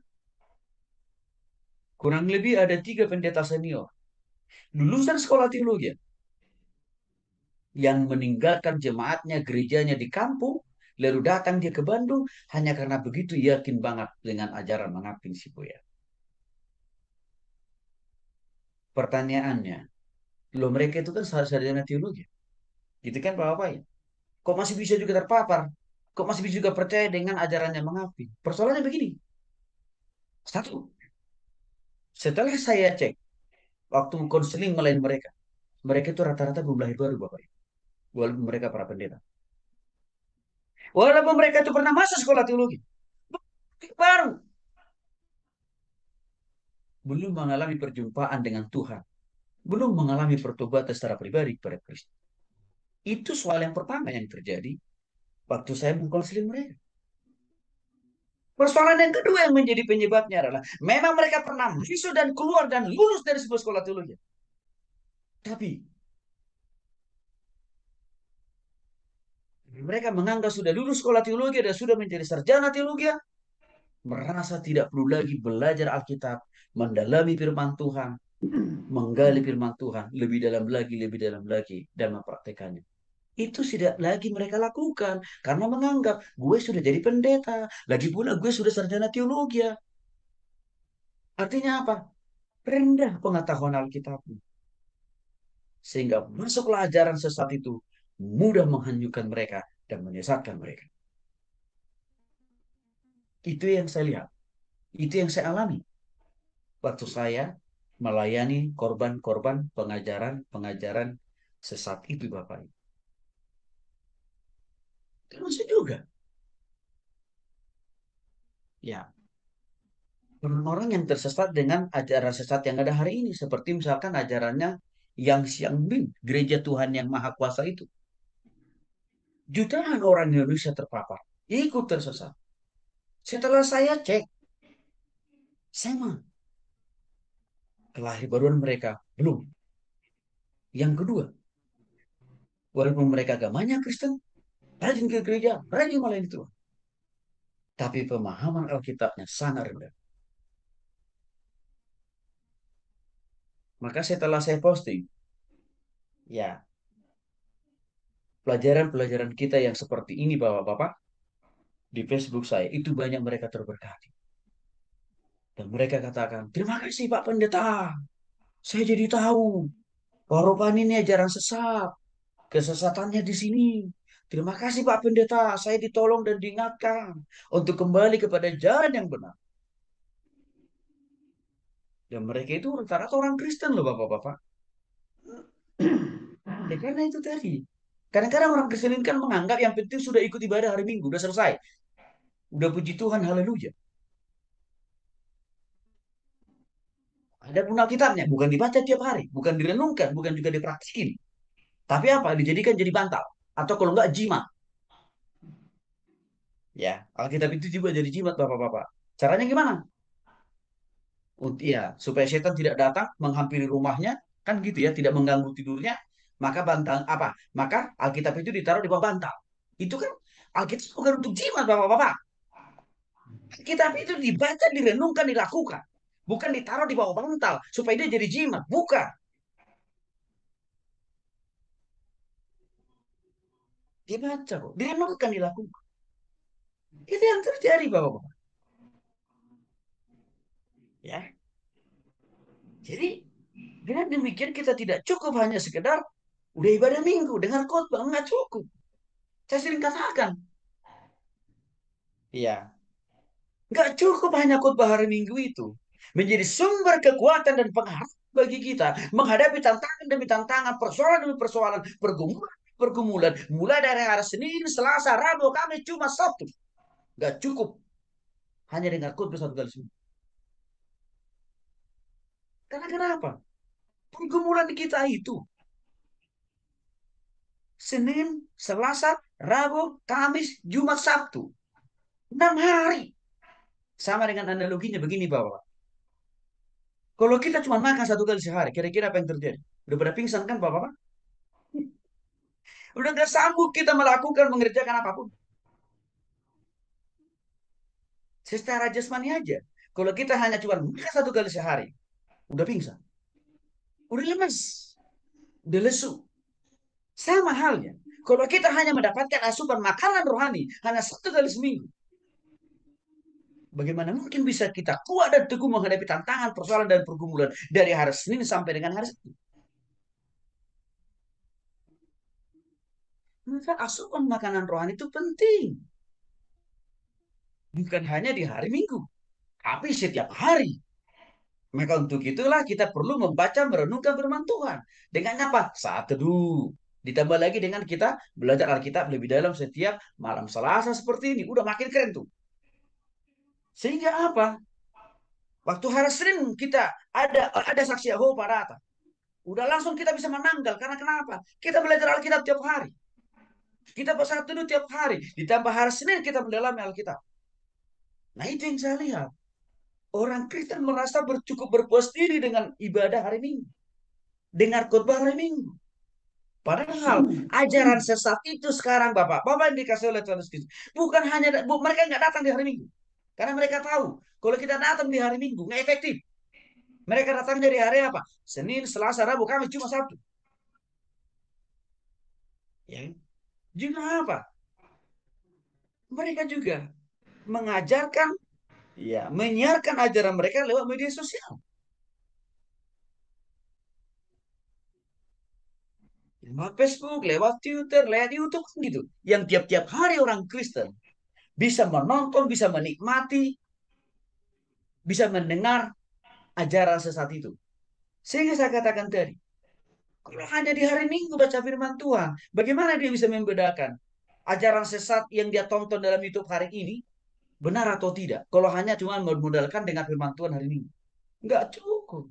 kurang lebih ada 3 pendeta senior lulusan sekolah teologi yang meninggalkan jemaatnya, gerejanya di kampung, lalu datang dia ke Bandung hanya karena begitu yakin banget dengan ajaran Mengapin Siboya. Pertanyaannya, loh mereka itu kan sarjana teologi, gitu kan Bapak ya? Kok masih bisa juga terpapar? Kok masih bisa juga percaya dengan ajarannya Mengapin? Persoalannya begini. Satu, setelah saya cek, waktu konseling melayani mereka, mereka itu rata-rata belum lahir baru Bapak. Walaupun mereka para pendeta. Walaupun mereka itu pernah masuk sekolah teologi. Baru. Belum mengalami perjumpaan dengan Tuhan. Belum mengalami pertobatan secara pribadi kepada Kristus. Itu soal yang pertama yang terjadi waktu saya mengkonseling mereka. Persoalan yang kedua yang menjadi penyebabnya adalah memang mereka pernah masuk dan keluar dan lulus dari sebuah sekolah teologi. Tapi mereka menganggap sudah lulus sekolah teologi dan sudah menjadi sarjana teologi, merasa tidak perlu lagi belajar Alkitab, mendalami firman Tuhan, menggali firman Tuhan lebih dalam lagi, dan mempraktekannya. itu tidak lagi mereka lakukan karena menganggap gue sudah jadi pendeta, lagi pula gue sudah sarjana teologi. Artinya apa? Rendah pengetahuan Alkitab. Sehingga masuklah ajaran sesat itu mudah menghanyutkan mereka dan menyesatkan mereka. Itu yang saya lihat. Itu yang saya alami. Waktu saya melayani korban-korban pengajaran-pengajaran sesat itu Bapak. Termasuk juga. Ya, orang-orang yang tersesat dengan ajaran sesat yang ada hari ini. Seperti misalkan ajarannya yang Siang Bin, Gereja Tuhan Yang Maha Kuasa itu. Jutaan orang Indonesia terpapar, ikut tersesat. Setelah saya cek, sama kelahiran mereka belum. Yang kedua, walaupun mereka agamanya Kristen, rajin ke gereja, rajin melayani Tuhan. Tapi pemahaman Alkitabnya sangat rendah. Maka setelah saya posting, ya pelajaran-pelajaran kita yang seperti ini Bapak-Bapak, di Facebook saya, itu banyak mereka terberkati. Dan mereka katakan, terima kasih Pak Pendeta, saya jadi tahu bahwa rohani ini ajaran sesat, kesesatannya di sini. Terima kasih Pak Pendeta, saya ditolong dan diingatkan untuk kembali kepada jalan yang benar. Dan mereka itu rata-rata orang Kristen loh Bapak-Bapak. Ya karena itu tadi. Kadang-kadang orang Kristen ini kan menganggap yang penting sudah ikut ibadah hari Minggu, udah selesai. Udah puji Tuhan, haleluya. Ada pun Alkitabnya, bukan dibaca tiap hari, bukan direnungkan, bukan juga dipraktikin. Tapi apa? Dijadikan jadi bantal. Atau kalau enggak jimat. Ya, Alkitab itu juga jadi jimat Bapak-Bapak. Caranya gimana? Ya, supaya setan tidak datang menghampiri rumahnya, kan gitu ya, tidak mengganggu tidurnya, maka bantal apa? Maka Alkitab itu ditaruh di bawah bantal. Itu kan Alkitab bukan untuk jimat, Bapak-bapak. Alkitab itu dibaca, direnungkan, dilakukan. Bukan ditaruh di bawah bantal supaya dia jadi jimat, bukan. Dibaca kok, direnungkan, dilakukan. Itu yang terjadi, Bapak-bapak. Ya. Jadi, dengan demikian kita tidak cukup hanya sekedar udah ibadah minggu, dengar khotbah, enggak cukup. Saya sering katakan, ya, nggak cukup hanya khotbah hari Minggu itu menjadi sumber kekuatan dan pengharapan bagi kita menghadapi tantangan demi tantangan, persoalan demi persoalan, pergumulan, mulai dari hari Senin, Selasa, Rabu, Kamis, Jumat, Sabtu. Nggak cukup hanya dengar khotbah satu kali seminggu. Karena kenapa? Pergumulan kita itu Senin, Selasa, Rabu, Kamis, Jumat, Sabtu. 6 hari. Sama dengan analoginya begini, Bapak. Kalau kita cuma makan satu kali sehari, kira-kira apa yang terjadi? Udah pada pingsan kan, Bapak? Udah gak sanggup kita melakukan, mengerjakan apapun. Secara jasmani aja. Kalau kita hanya cuma makan satu kali sehari, udah pingsan. Udah lemes. Udah lesu. Sama halnya. Kalau kita hanya mendapatkan asupan makanan rohani, hanya satu kali seminggu. Bagaimana mungkin bisa kita kuat dan teguh menghadapi tantangan, persoalan, dan pergumulan dari hari Senin sampai dengan hari Sabtu? Maka asupan makanan rohani itu penting. Bukan hanya di hari Minggu, tapi setiap hari. Maka untuk itulah kita perlu membaca, merenungkan firman Tuhan. Dengan apa? Saat teduh. Ditambah lagi dengan kita belajar Alkitab lebih dalam setiap malam Selasa seperti ini. Udah makin keren tuh. Sehingga apa? Waktu hari Senin kita ada saksi Yehova datang. Udah langsung kita bisa menanggal. Karena kenapa? Kita belajar Alkitab tiap hari. Kita bersatu teduh tiap hari. Ditambah hari Senin kita mendalami Alkitab. Nah itu yang saya lihat. Orang Kristen merasa cukup berpuas diri dengan ibadah hari Minggu. Dengar khotbah hari Minggu. Padahal ajaran sesat itu sekarang Bapak yang dikasih oleh Tuhan Yesus bukan hanya mereka nggak datang di hari Minggu. Karena mereka tahu kalau kita datang di hari Minggu nggak efektif. Mereka datang dari hari apa? Senin, Selasa, Rabu, Kamis, Jumat, Sabtu. Ya. Juga apa? Mereka juga mengajarkan, ya, menyiarkan ajaran mereka lewat media sosial. Lewat Facebook, lewat Twitter, lewat YouTube kan gitu. Yang tiap-tiap hari orang Kristen bisa menonton, bisa menikmati, bisa mendengar ajaran sesat itu. Sehingga saya katakan tadi, kalau hanya di hari Minggu baca firman Tuhan, bagaimana dia bisa membedakan ajaran sesat yang dia tonton dalam YouTube hari ini benar atau tidak? Kalau hanya cuma memodalkan dengan firman Tuhan hari Minggu, nggak cukup.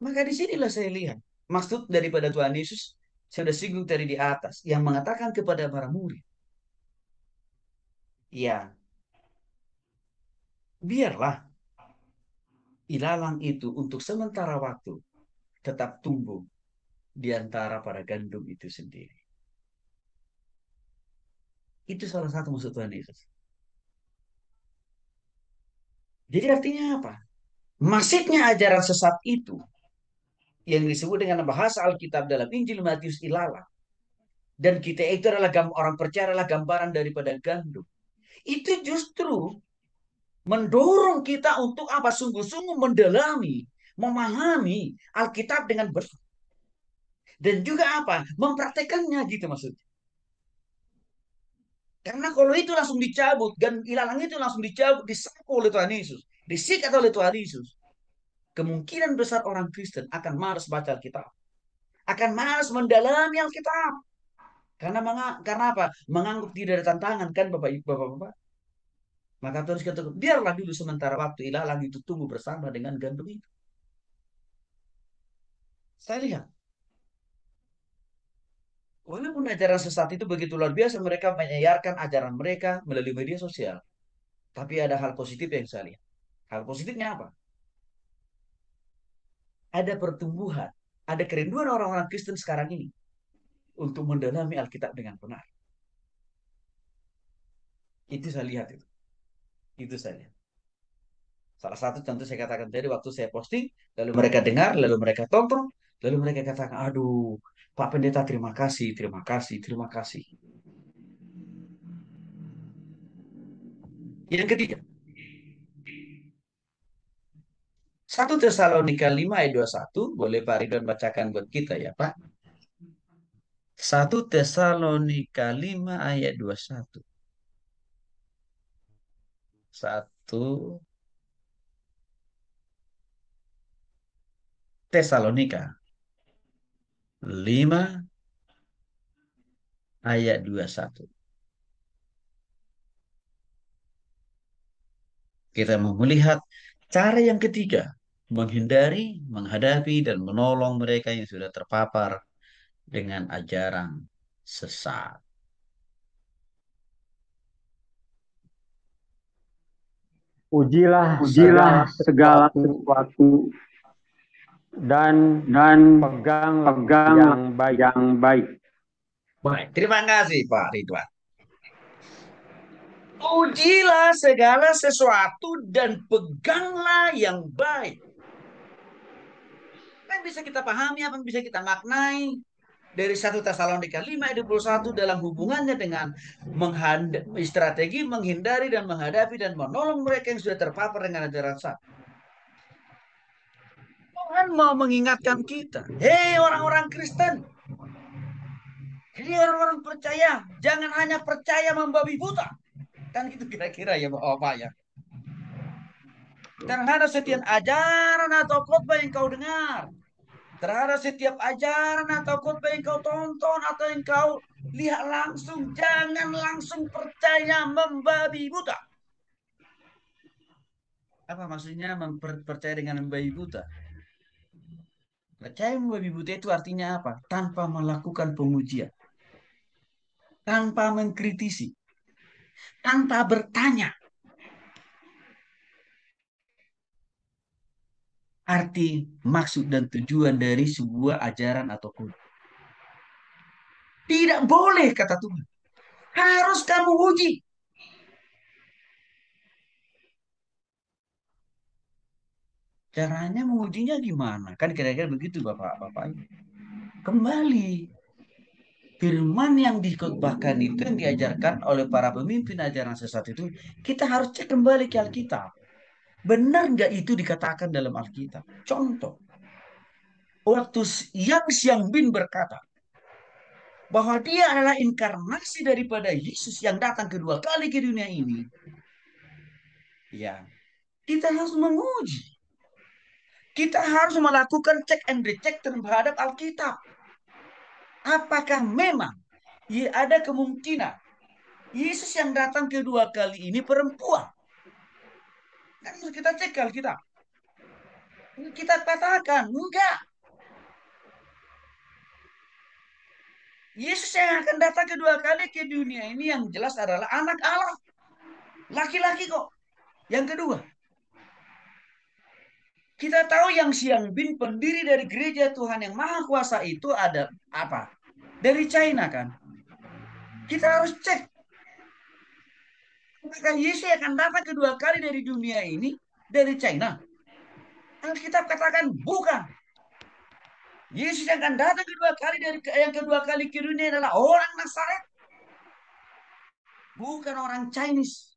Maka disinilah saya lihat maksud daripada Tuhan Yesus. Saya sudah singgung tadi di atas, yang mengatakan kepada para murid, ya, biarlah ilalang itu untuk sementara waktu tetap tumbuh di antara para gandum itu sendiri. Itu salah satu maksud Tuhan Yesus. Jadi artinya apa? Masifnya ajaran sesat itu yang disebut dengan bahasa Alkitab dalam Injil Matius ilalang. Dan kita itu adalah orang percaya adalah gambaran daripada gandum. Itu justru mendorong kita untuk apa? Sungguh-sungguh mendalami, memahami Alkitab dengan benar. Dan juga apa? Mempraktekannya gitu maksudnya. Karena kalau itu langsung dicabut, dan ilalang itu langsung dicabut, disapu oleh Tuhan Yesus, disikat oleh Tuhan Yesus, kemungkinan besar orang Kristen akan malas baca Alkitab. Akan malas mendalami Alkitab. Karena apa? Menganggap tidak ada tantangan kan Bapak Ibu, Bapak-bapak. Maka terus kata, biarlah dulu sementara waktu ilalang itu tumbuh bersama dengan gandum itu. Saya lihat, walaupun ajaran sesat itu begitu luar biasa, mereka menyiarkan ajaran mereka melalui media sosial. Tapi ada hal positif yang saya lihat. Hal positifnya apa? Ada pertumbuhan, ada kerinduan orang-orang Kristen sekarang ini untuk mendalami Alkitab dengan benar. Itu saya lihat itu. Itu saja. Salah satu contoh saya katakan tadi waktu saya posting, lalu mereka dengar, lalu mereka tonton, lalu mereka katakan, aduh, Pak Pendeta terima kasih, terima kasih, terima kasih. Yang ketiga, 1 Tesalonika 5 ayat 21, boleh Pak Ridwan bacakan buat kita ya Pak. 1 Tesalonika 5 ayat 21. 1 Tesalonika 5 ayat 21. Kita mau melihat cara yang ketiga, menghindari, menghadapi, dan menolong mereka yang sudah terpapar dengan ajaran sesat. Ujilah segala sesuatu dan peganglah yang baik. Baik, terima kasih Pak Ridwan. Ujilah segala sesuatu dan peganglah yang baik. Apa yang bisa kita pahami, apa yang bisa kita maknai dari 1 Tesalonika 5 ayat 21 dalam hubungannya dengan strategi menghindari dan menghadapi dan menolong mereka yang sudah terpapar dengan ajaran sesat. Tuhan mau mengingatkan kita, hei orang-orang Kristen, hei orang-orang percaya, jangan hanya percaya membabi buta. Kan itu kira-kira ya Bapak ya. Terhadap setiap ajaran atau khotbah yang kau dengar, terhadap setiap ajaran atau khotbah yang kau tonton atau yang kau lihat langsung, jangan langsung percaya membabi buta. Apa maksudnya percaya dengan membabi buta? Percaya membabi buta itu artinya apa? Tanpa melakukan pengujian, tanpa mengkritisi, tanpa bertanya. Arti, maksud, dan tujuan dari sebuah ajaran atau khotbah. Tidak boleh, kata Tuhan. Harus kamu uji. Caranya mengujinya gimana? Kan kira-kira begitu Bapak-Bapak. Kembali firman yang dikhotbahkan itu, yang diajarkan oleh para pemimpin ajaran sesat itu, kita harus cek kembali ke Alkitab. Benar nggak itu dikatakan dalam Alkitab? Contoh, waktu Yang Xiang Bin berkata bahwa dia adalah inkarnasi daripada Yesus yang datang kedua kali ke dunia ini, ya, kita harus menguji. Kita harus melakukan cek and recheck terhadap Alkitab. Apakah memang ya ada kemungkinan Yesus yang datang kedua kali ini perempuan? Kan harus kita cek Alkitab. Kita katakan, enggak. Yesus yang akan datang kedua kali ke dunia ini yang jelas adalah anak Allah. Laki-laki kok. Yang kedua, kita tahu Yang Xiang Bin, pendiri dari gereja Tuhan yang Maha Kuasa itu ada apa? Dari China kan? Kita harus cek. Apakah Yesus akan datang kedua kali dari dunia ini dari China? Alkitab katakan bukan. Yesus yang akan datang kedua kali ke dunia adalah orang Nazaret. Bukan orang Chinese.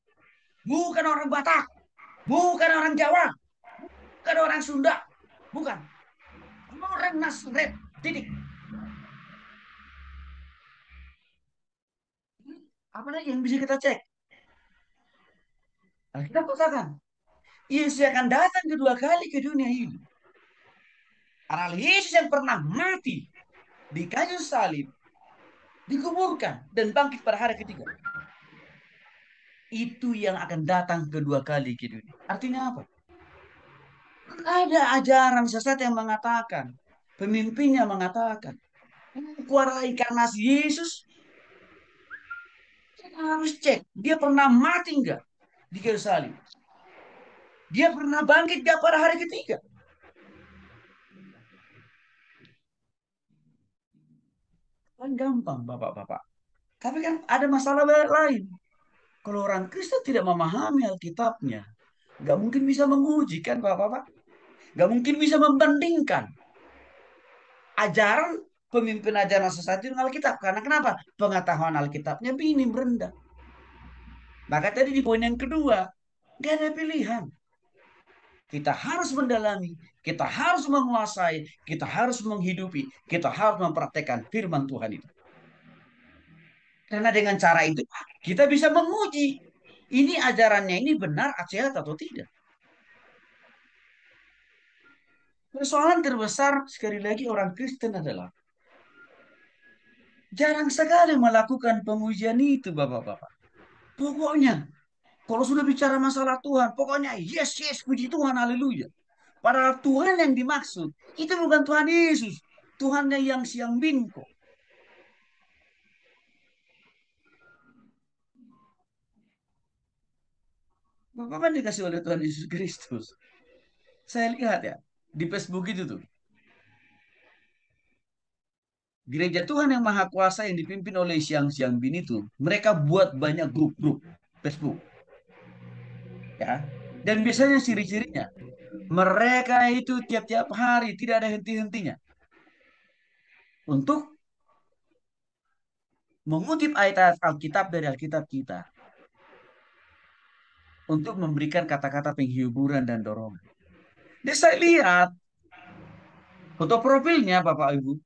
Bukan orang Batak. Bukan orang Jawa. Bukan orang Sunda. Bukan. Orang Nazaret. Titik. Apa lagi yang bisa kita cek? Kita katakan, Yesus akan datang kedua kali ke dunia ini. Adalah Yesus yang pernah mati di kayu salib, dikuburkan, dan bangkit pada hari ketiga. Itu yang akan datang kedua kali ke dunia. Artinya apa? Ada ajaran sesat yang mengatakan, pemimpinnya mengatakan, kuara inkarnasi Yesus, kita harus cek, dia pernah mati enggak di kayu salib? Dia pernah bangkit enggak pada hari ketiga? Kan gampang, Bapak-Bapak. Tapi kan ada masalah lain. Kalau orang Kristen tidak memahami Alkitabnya, nggak mungkin bisa menguji kan, Bapak-Bapak? Nggak mungkin bisa membandingkan ajaran pemimpin ajaran sesat dengan Alkitab. Karena kenapa? Pengetahuan Alkitabnya minim, rendah. Maka tadi di poin yang kedua, nggak ada pilihan. Kita harus mendalami, kita harus menguasai, kita harus menghidupi, kita harus mempraktekkan firman Tuhan itu. Karena dengan cara itu, kita bisa menguji. Ini ajarannya ini benar, sehat atau tidak. Persoalan terbesar sekali lagi orang Kristen adalah jarang sekali melakukan pengujian itu, Bapak-Bapak. Pokoknya, kalau sudah bicara masalah Tuhan, pokoknya yes, yes, puji Tuhan, haleluya. Padahal Tuhan yang dimaksud, itu bukan Tuhan Yesus. Tuhannya Yang Xiang Bin kok. Bapak-Bapak dikasih oleh Tuhan Yesus Kristus. Saya lihat ya, di Facebook itu tuh. Gereja Tuhan yang Maha Kuasa yang dipimpin oleh Xiang Xiang Bin itu, mereka buat banyak grup-grup Facebook. Ya. Dan biasanya ciri-cirinya, mereka itu tiap-tiap hari tidak ada henti-hentinya untuk mengutip ayat-ayat Alkitab dari Alkitab kita. Untuk memberikan kata-kata penghiburan dan dorongan. Jadi saya lihat foto profilnya Bapak Ibu,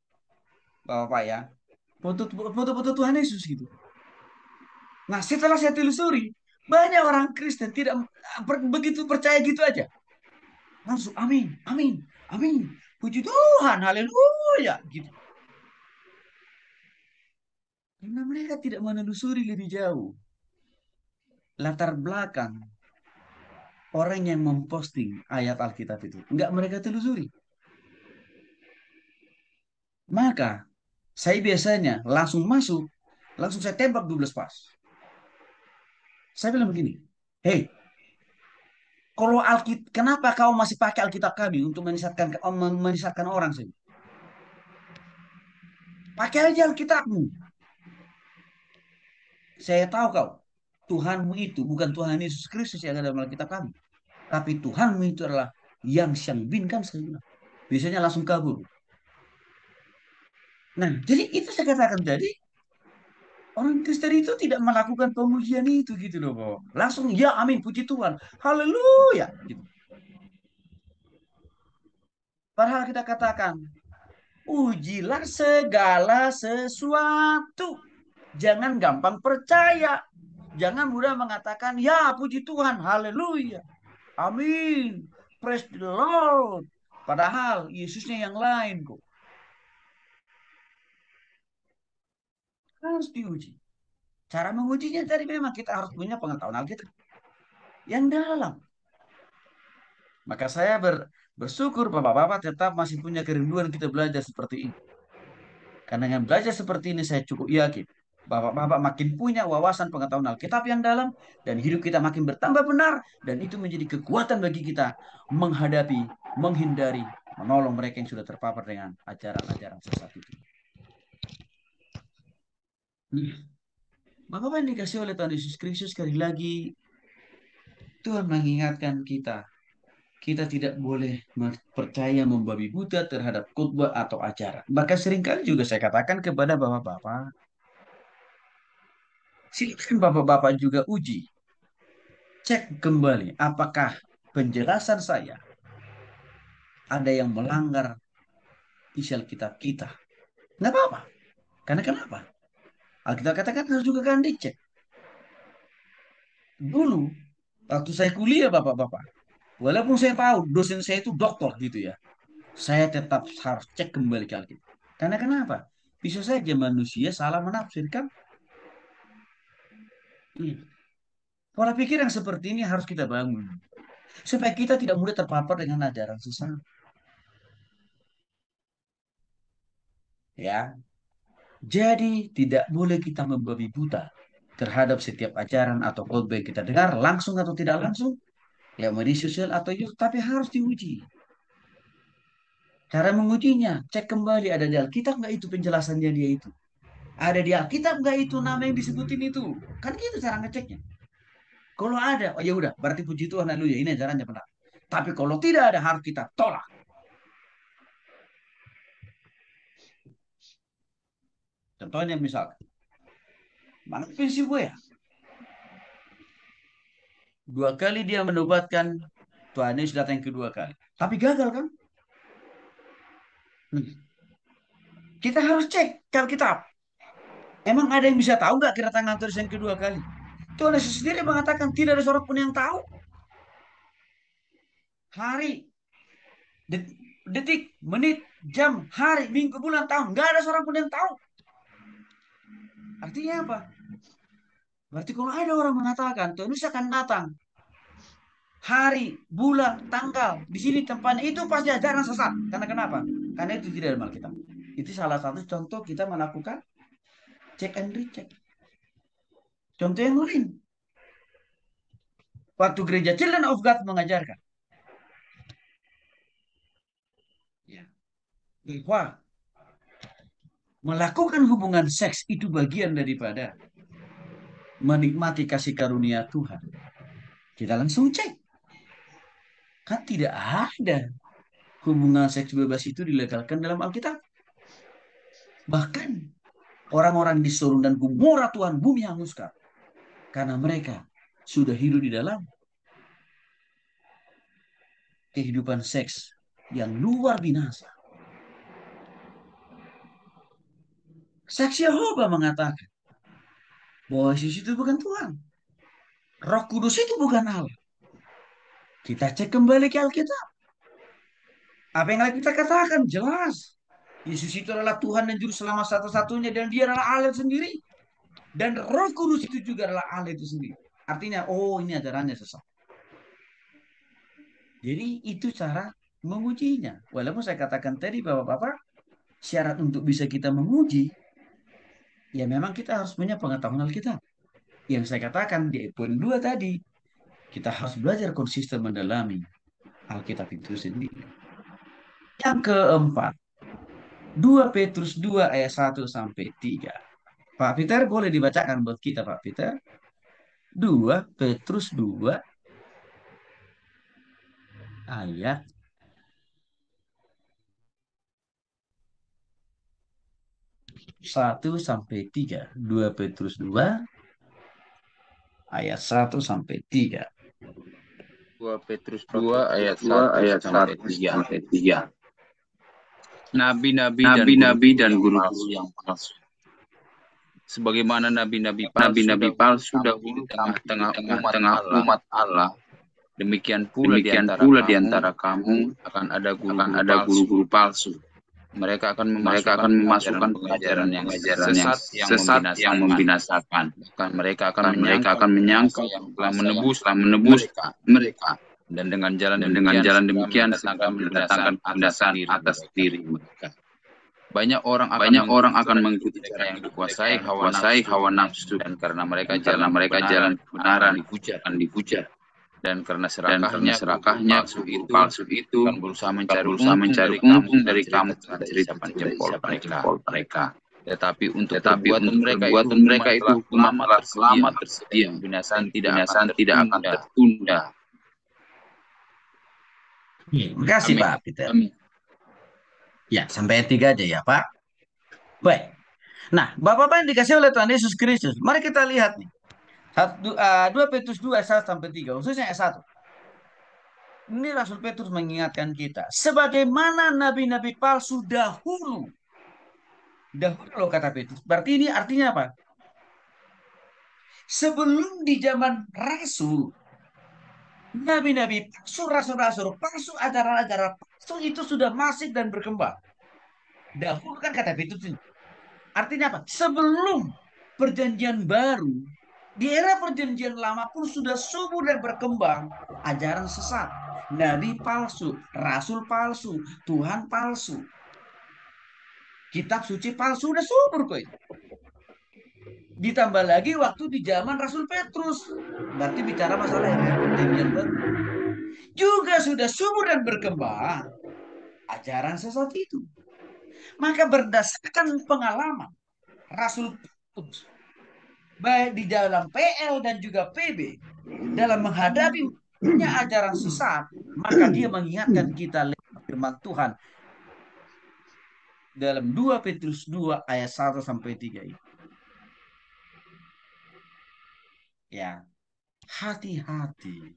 Bapak ya, foto-foto Tuhan Yesus gitu. Nah setelah saya telusuri, banyak orang Kristen tidak begitu percaya gitu aja. Langsung amin, amin, amin. Puji Tuhan, haleluya gitu. Karena mereka tidak menelusuri lebih jauh latar belakang orang yang memposting ayat Alkitab itu. Enggak mereka telusuri. Maka saya biasanya langsung masuk, langsung saya tembak 12 pas. Saya bilang begini, hey, kalau Alkitab, kenapa kau masih pakai Alkitab kami untuk menyesatkan orang sih? Pakai aja Alkitabmu. Saya tahu kau, Tuhanmu itu bukan Tuhan Yesus Kristus yang ada dalam Alkitab kami. Tapi Tuhanmu itu adalah Yang Xiang Bin kan saya bilang. Biasanya langsung kabur. Nah, jadi itu saya katakan tadi, Orang Kristen itu tidak melakukan pengujian itu gitu loh, Bro. Langsung ya amin puji Tuhan. Haleluya gitu. Padahal kita katakan, ujilah segala sesuatu. Jangan gampang percaya. Jangan mudah mengatakan, ya puji Tuhan, haleluya, amin, praise the Lord. Padahal Yesusnya yang lain kok. Harus diuji. Cara mengujinya tadi memang kita harus punya pengetahuan Alkitab yang dalam. Maka saya bersyukur Bapak-Bapak tetap masih punya kerinduan kita belajar seperti ini. Karena dengan belajar seperti ini saya cukup yakin Bapak-Bapak makin punya wawasan pengetahuan Alkitab yang dalam dan hidup kita makin bertambah benar dan itu menjadi kekuatan bagi kita menghadapi, menghindari, menolong mereka yang sudah terpapar dengan ajaran-ajaran sesat itu. Bapak-Bapak yang dikasih oleh Tuhan Yesus Kristus sekali lagi Tuhan mengingatkan kita kita tidak boleh percaya membabi buta terhadap khotbah atau ajaran. Bahkan seringkali juga saya katakan kepada bapak-bapak, silakan bapak-bapak juga uji. Cek kembali apakah penjelasan saya ada yang melanggar isi Alkitab kita. Nggak apa-apa. Karena kenapa? Alkitab katakan harus juga kan dicek. Dulu, waktu saya kuliah bapak-bapak, walaupun saya tahu dosen saya itu doktor gitu ya, saya tetap harus cek kembali ke Alkitab. Karena kenapa? Bisa saja manusia salah menafsirkan. Pola pikir yang seperti ini harus kita bangun. Supaya kita tidak mudah terpapar dengan ajaran sesat. Ya, jadi tidak boleh kita membabi buta terhadap setiap ajaran atau khotbah yang kita dengar langsung atau tidak langsung. Ya, media sosial atau YouTube, tapi harus diuji. Cara mengujinya, cek kembali ada di Alkitab nggak itu penjelasannya dia itu. Ada di Alkitab nggak itu nama yang disebutin itu. Kan gitu cara ngeceknya. Kalau ada, oh ya udah, berarti puji Tuhan, haleluya, ini ajarannya benar. Tapi kalau tidak ada, harus kita tolak. Contohnya misalkan, mana prinsip gue ya? 2 kali dia menobatkan Tuhan Yesus datang yang kedua kali. Tapi gagal kan? Kita harus cek ke Alkitab. Emang ada yang bisa tahu nggak kedatangan Tuhan Yesus yang kedua kali? Tuhan Yesus sendiri mengatakan tidak ada seorang pun yang tahu. Hari, detik, menit, jam, hari, minggu, bulan, tahun. Nggak ada seorang pun yang tahu. Artinya apa? Berarti kalau ada orang mengatakan Tuhan Yesus akan datang hari, bulan, tanggal, di sini tempatnya itu pasti ajaran sesat. Karena kenapa? Karena itu tidak ada Alkitab. Itu salah satu contoh kita melakukan check and recheck. Contoh yang lain. Waktu gereja Children of God mengajarkan. Ya. Bahwa melakukan hubungan seks itu bagian daripada menikmati kasih karunia Tuhan. Kita langsung cek. Kan tidak ada hubungan seks bebas itu dilegalkan dalam Alkitab. Bahkan orang-orang di Sodom dan Gomora Tuhan bumi hanguskan. Karena mereka sudah hidup di dalam kehidupan seks yang luar binasa. Saksi Yehova mengatakan bahwa Yesus itu bukan Tuhan. Roh Kudus itu bukan Allah. Kita cek kembali ke Alkitab. Apa yang kita katakan jelas. Yesus itu adalah Tuhan dan Juru Selamat satu-satunya dan dia adalah Allah sendiri. Dan Roh Kudus itu juga adalah Allah itu sendiri. Artinya, oh ini ajarannya sesat. Jadi itu cara mengujinya. Walaupun saya katakan tadi Bapak-Bapak, syarat untuk bisa kita menguji, ya memang kita harus punya pengetahuan Alkitab. Yang saya katakan di poin 2 tadi, kita harus belajar konsisten mendalami Alkitab itu sendiri. Yang keempat, 2 Petrus 2 ayat 1 sampai 3. Pak Peter boleh dibacakan buat kita Pak Peter. 2 Petrus 2 ayat 1 sampai 3. 2 Petrus 2 ayat 1 sampai 3. 2 Petrus 2 ayat 1 sampai 3. Nabi-nabi dan Nabi-nabi dan guru-guru guru-guru yang yang palsu. sebagaimana nabi-nabi Nabi-nabi palsu dahulu dahulu di tampil di tengah-tengah tengah-tengah umat Allah. demikian pula di Demikian antara pula di kamu antara kamu akan ada akan ada guru-guru palsu. Mereka akan Mereka akan memasukkan pengajaran yang pengajaran yang sesat yang membinasakan. Bahkan mereka akan Dan mereka akan menyangka menyangka yang telah menebus menebus mereka. dan dengan jalan Dan dengan jalan demikian demikian segera mendatangkan kebinasaan atas diri mereka. banyak orang akan mengikuti cara yang dikuasai hawa nafsu, dan karena mereka karena mereka jalan kebenaran akan dihujat. dan karena Dan karena serakahnya palsu itu akan berusaha mencari mencari untung dari kamu cerita cerita jempol mereka. Tetapi untuk perbuatan mereka itu hukuman telah lama tersedia. Binasaan tidak Tidak akan tertunda. Terima kasih Amin. Pak Peter. Ya, sampai 3 aja ya Pak. Baik. Nah, Bapak-Bapak yang dikasih oleh Tuhan Yesus Kristus, mari kita lihat nih. 2 Petrus 2 ayat 1 sampai 3, khususnya ayat 1. Ini Rasul Petrus mengingatkan kita, sebagaimana nabi-nabi palsu dahulu. Dahulu loh kata Petrus. Berarti ini artinya apa? Sebelum di zaman Rasul, nabi-nabi palsu, rasul-rasul palsu, ajaran-ajaran palsu itu sudah masif dan berkembang. Dahulu kan kata Petrus ini. Artinya apa? Sebelum perjanjian baru, di era perjanjian lama pun sudah subur dan berkembang ajaran sesat. Nabi palsu, rasul palsu, Tuhan palsu. Kitab suci palsu udah subur kok. Ditambah lagi waktu di zaman Rasul Petrus. Berarti bicara masalah era perjanjian baru. Juga sudah subur dan berkembang ajaran sesat itu. Maka berdasarkan pengalaman Rasul Petrus, baik di dalam PL dan juga PB, dalam menghadapi ajaran sesat, maka dia mengingatkan kita lewat firman Tuhan dalam 2 Petrus 2 ayat 1 sampai 3 ini. Ya, hati-hati.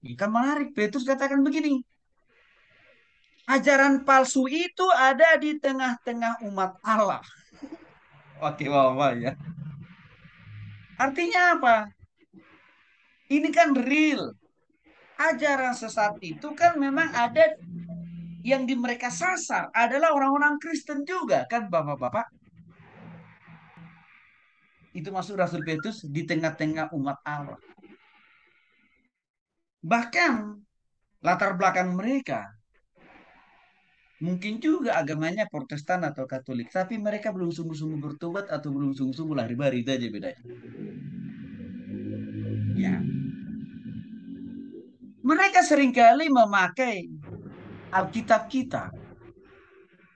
Ini kan menarik, Petrus katakan begini. Ajaran palsu itu ada di tengah-tengah umat Allah. Oke, Bapak ya. Artinya apa? Ini kan real. Ajaran sesat itu kan memang ada yang di mereka sasar adalah orang-orang Kristen juga kan Bapak-bapak. Itu masuk Rasul Petrus di tengah-tengah umat Allah. Bahkan latar belakang mereka mungkin juga agamanya Protestan atau Katolik, tapi mereka belum sungguh-sungguh bertobat atau belum sungguh-sungguh lahir baru, itu aja bedanya. Ya. Mereka seringkali memakai Alkitab kita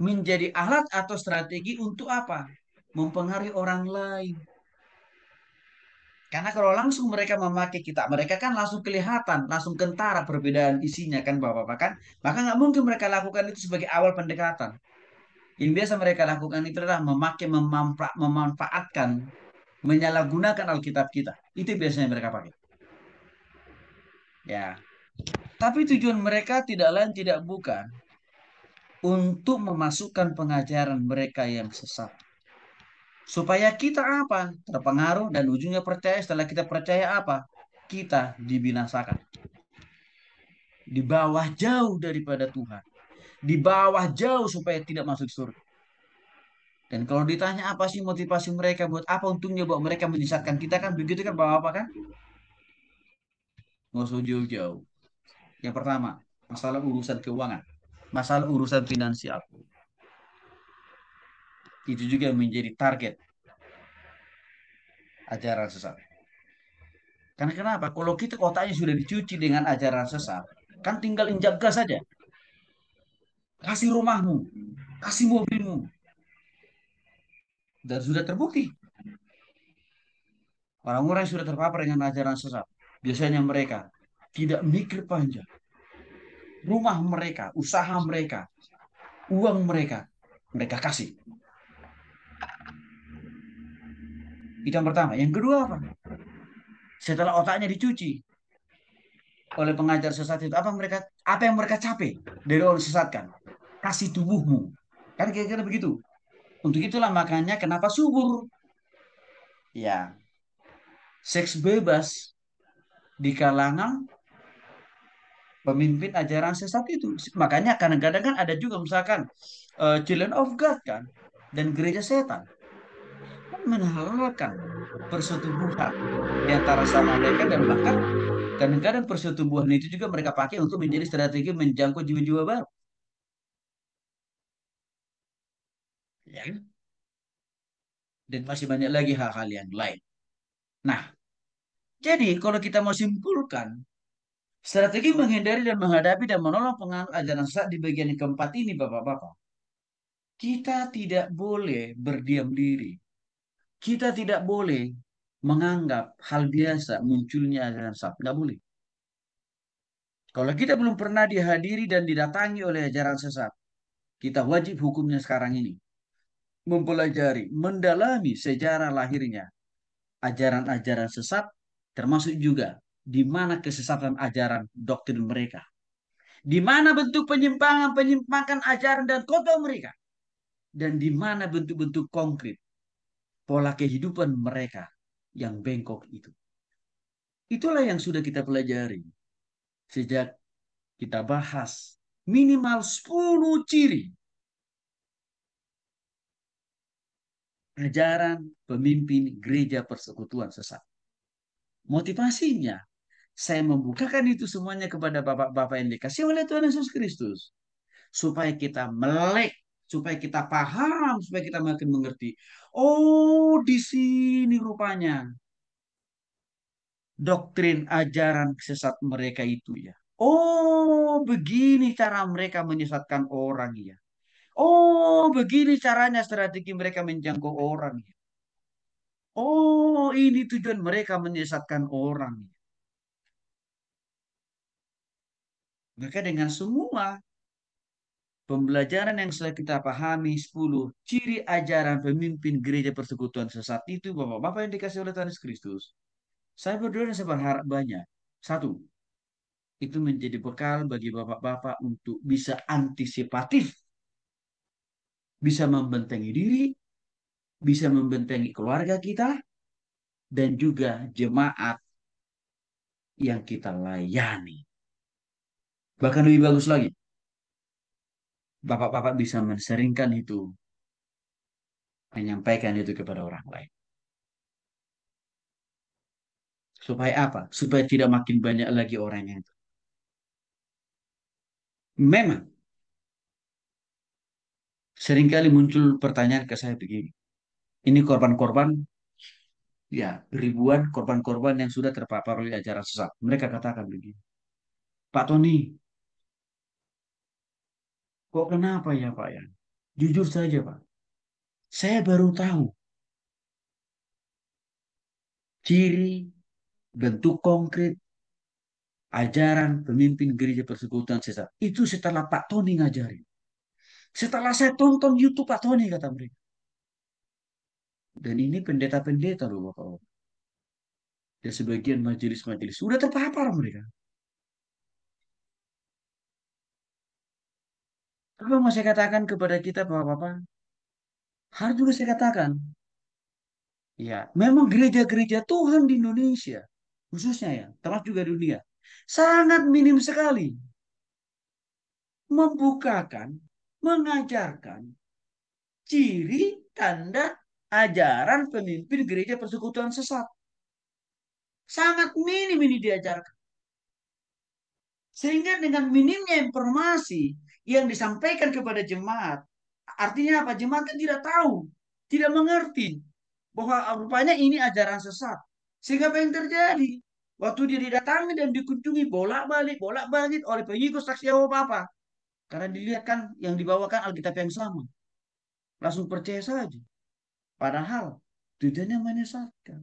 menjadi alat atau strategi untuk apa? Mempengaruhi orang lain. Karena kalau langsung mereka memakai kitab, mereka kan langsung kelihatan, langsung kentara perbedaan isinya kan Bapak-Bapak kan. Maka nggak mungkin mereka lakukan itu sebagai awal pendekatan. Yang biasa mereka lakukan itu adalah memakai, memanfaatkan, menyalahgunakan Alkitab kita. Itu biasanya mereka pakai. Ya. Tapi tujuan mereka tidak lain tidak bukan untuk memasukkan pengajaran mereka yang sesat. Supaya kita apa? Terpengaruh dan ujungnya percaya. Setelah kita percaya apa? Kita dibinasakan. Di bawah jauh daripada Tuhan. Di bawah jauh supaya tidak masuk surga. Dan kalau ditanya apa sih motivasi mereka, buat apa untungnya buat mereka menyesatkan kita kan begitu kan Bapak-Bapak kan? Nggak usah jauh-jauh. Yang pertama, masalah urusan keuangan. Masalah urusan finansial. Itu juga menjadi target ajaran sesat. Karena kenapa? Kalau kita otaknya sudah dicuci dengan ajaran sesat, kan tinggal injak gas saja. Kasih rumahmu, kasih mobilmu. Dan sudah terbukti. Orang-orang yang sudah terpapar dengan ajaran sesat, biasanya mereka tidak mikir panjang. Rumah mereka, usaha mereka, uang mereka kasih. Itu yang pertama. Yang kedua apa? Setelah otaknya dicuci oleh pengajar sesat itu, apa yang mereka capai dari orang sesatkan? Kasih tubuhmu. Kan kira-kira begitu. Untuk itulah makanya kenapa subur. Ya, seks bebas di kalangan pemimpin ajaran sesat itu. Makanya kadang-kadang kan ada juga misalkan Children of God kan dan gereja setan kan menghalalkan persetubuhan di antara sama mereka dan bahkan kadang-kadang persetubuhan itu juga mereka pakai untuk menjadi strategi menjangkau jiwa-jiwa baru. Ya. Dan masih banyak lagi hal-hal yang lain. Nah, jadi kalau kita mau simpulkan, strategi menghindari dan menghadapi dan menolak pengaruh ajaran sesat di bagian yang keempat ini, Bapak-Bapak. Kita tidak boleh berdiam diri. Kita tidak boleh menganggap hal biasa munculnya ajaran sesat. Nggak boleh. Kalau kita belum pernah dihadiri dan didatangi oleh ajaran sesat, kita wajib hukumnya sekarang ini. Mempelajari, mendalami sejarah lahirnya ajaran-ajaran sesat, termasuk juga di mana kesesatan ajaran doktrin mereka. Di mana bentuk penyimpangan ajaran dan kota mereka. Dan di mana bentuk-bentuk konkret pola kehidupan mereka yang bengkok itu. Itulah yang sudah kita pelajari sejak kita bahas minimal 10 ciri ajaran pemimpin gereja persekutuan sesat. Motivasinya, saya membukakan itu semuanya kepada bapak-bapak yang dikasih oleh Tuhan Yesus Kristus. Supaya kita melek, supaya kita paham, supaya kita makin mengerti. Oh, di sini rupanya doktrin ajaran sesat mereka itu ya. Oh, begini cara mereka menyesatkan orang ya. Oh, begini caranya strategi mereka menjangkau orang ya. Oh, ini tujuan mereka menyesatkan orang ya. Maka dengan semua pembelajaran yang sudah kita pahami 10 ciri ajaran pemimpin gereja persekutuan sesat itu Bapak-bapak yang dikasih oleh Tuhan Yesus Kristus. Saya berdoa dan saya berharap banyak. Satu, itu menjadi bekal bagi bapak-bapak untuk bisa antisipatif, bisa membentengi diri, bisa membentengi keluarga kita, dan juga jemaat yang kita layani. Bahkan lebih bagus lagi, bapak-bapak bisa menseringkan itu, menyampaikan itu kepada orang lain. Supaya apa? Supaya tidak makin banyak lagi orang yang itu. Memang, seringkali muncul pertanyaan ke saya begini. Ini korban-korban, ya ribuan korban-korban yang sudah terpapar oleh ajaran sesat. Mereka katakan begini. Pak Tony, kok kenapa ya Pak ya? Jujur saja Pak, saya baru tahu ciri bentuk konkret ajaran pemimpin gereja persekutuan sesat. Itu setelah Pak Tony ngajarin. Setelah saya tonton YouTube Pak Tony kata mereka. Dan ini pendeta-pendeta loh Bapak. Dan sebagian majelis-majelis sudah terpapar mereka. Apa mau saya katakan kepada kita Bapak-Bapak? Harus juga saya katakan. Ya, memang gereja-gereja Tuhan di Indonesia, khususnya ya, termasuk juga dunia, sangat minim sekali membukakan, mengajarkan ciri tanda ajaran pemimpin gereja persekutuan sesat. Sangat minim ini diajarkan. Sehingga dengan minimnya informasi yang disampaikan kepada jemaat, artinya apa? Jemaat kan tidak tahu, tidak mengerti bahwa rupanya ini ajaran sesat. Sehingga apa yang terjadi? Waktu dia didatangi dan dikunjungi bolak-balik oleh pengikut saksi Yehova apa? Karena dilihat kan yang dibawakan Alkitab yang sama. Langsung percaya saja. Padahal tujuannya menyesatkan.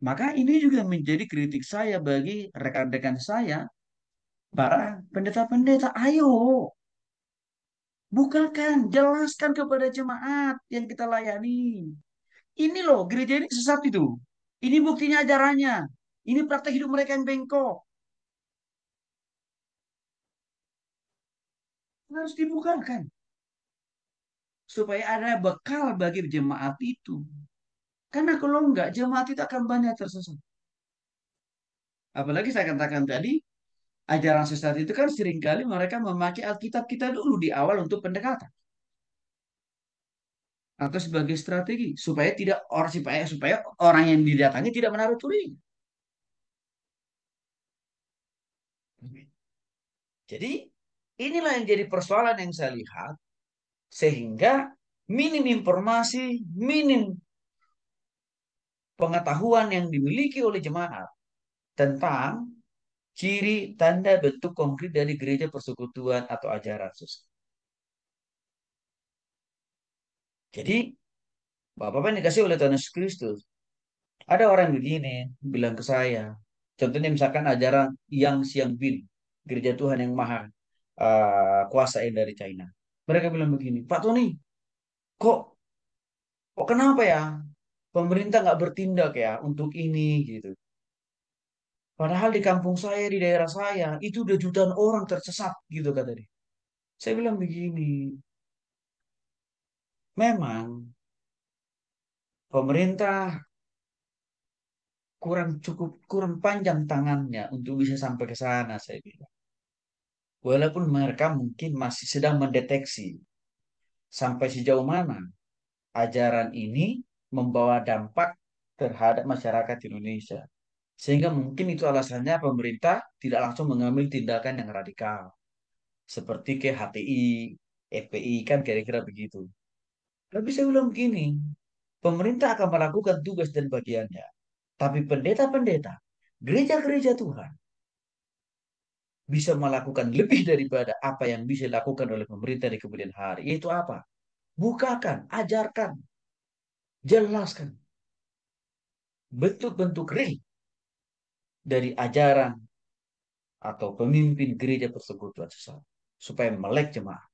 Maka ini juga menjadi kritik saya bagi rekan-rekan saya, para pendeta-pendeta. Ayo, Bukakan, jelaskan kepada jemaat yang kita layani. Ini loh, gereja ini sesat itu. Ini buktinya ajarannya. Ini praktek hidup mereka yang bengkok. Harus dibukakan. Supaya ada bekal bagi jemaat itu. Karena kalau enggak, jemaat itu akan banyak tersesat. Apalagi saya katakan tadi, ajaran sesat itu kan seringkali mereka memakai Alkitab kita dulu di awal untuk pendekatan. Atau sebagai strategi. Supaya tidak orang supaya orang yang didatangi tidak menaruh curiga. Jadi inilah yang jadi persoalan yang saya lihat. Sehingga minim informasi, minim pengetahuan yang dimiliki oleh jemaat tentang ciri tanda bentuk konkret dari gereja persekutuan atau ajaran sesat. Jadi, Bapak-Bapak yang dikasih oleh Tuhan Yesus Kristus, ada orang begini bilang ke saya, contohnya misalkan ajaran yang Siang Bin, gereja Tuhan yang maha kuasa yang dari China. Mereka bilang begini, Pak Tony, kok kok kenapa ya pemerintah nggak bertindak ya untuk ini gitu. Padahal di kampung saya, di daerah saya, itu udah jutaan orang tersesat gitu kata dia. Saya bilang begini, memang pemerintah kurang panjang tangannya untuk bisa sampai ke sana, saya bilang. Walaupun mereka mungkin masih sedang mendeteksi sampai sejauh mana ajaran ini membawa dampak terhadap masyarakat Indonesia. Sehingga mungkin itu alasannya pemerintah tidak langsung mengambil tindakan yang radikal. Seperti ke HTI, FPI, kan kira-kira begitu. Tapi saya bilang begini, pemerintah akan melakukan tugas dan bagiannya. Tapi pendeta-pendeta, gereja-gereja Tuhan, bisa melakukan lebih daripada apa yang bisa dilakukan oleh pemerintah di kemudian hari. Yaitu apa? Bukakan, ajarkan, jelaskan bentuk-bentuk real dari ajaran atau pemimpin gereja persekutuan sesat supaya melek jemaah.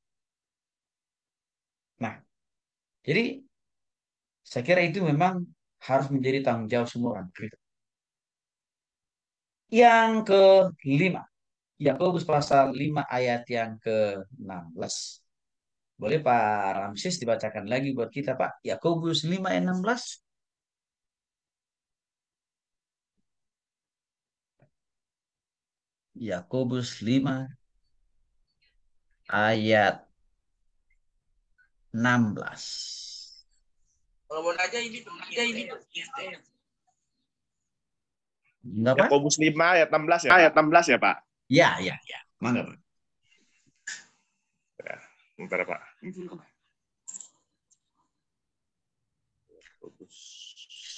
Nah, jadi saya kira itu memang harus menjadi tanggung jawab semua orang Kristen. Yang kelima, Yakobus pasal 5 ayat yang ke-16. Boleh Pak Ramsis dibacakan lagi buat kita Pak. Yakobus 5 ayat 16. Yakobus 5 ayat 16. Kalau mau nanya ini. Enggak Pak? Yakobus 5 ayat 16 ya, Ayat 16 ya, Pak? Ya, ya, ya. Mangga Pak. Ya, bentar Pak.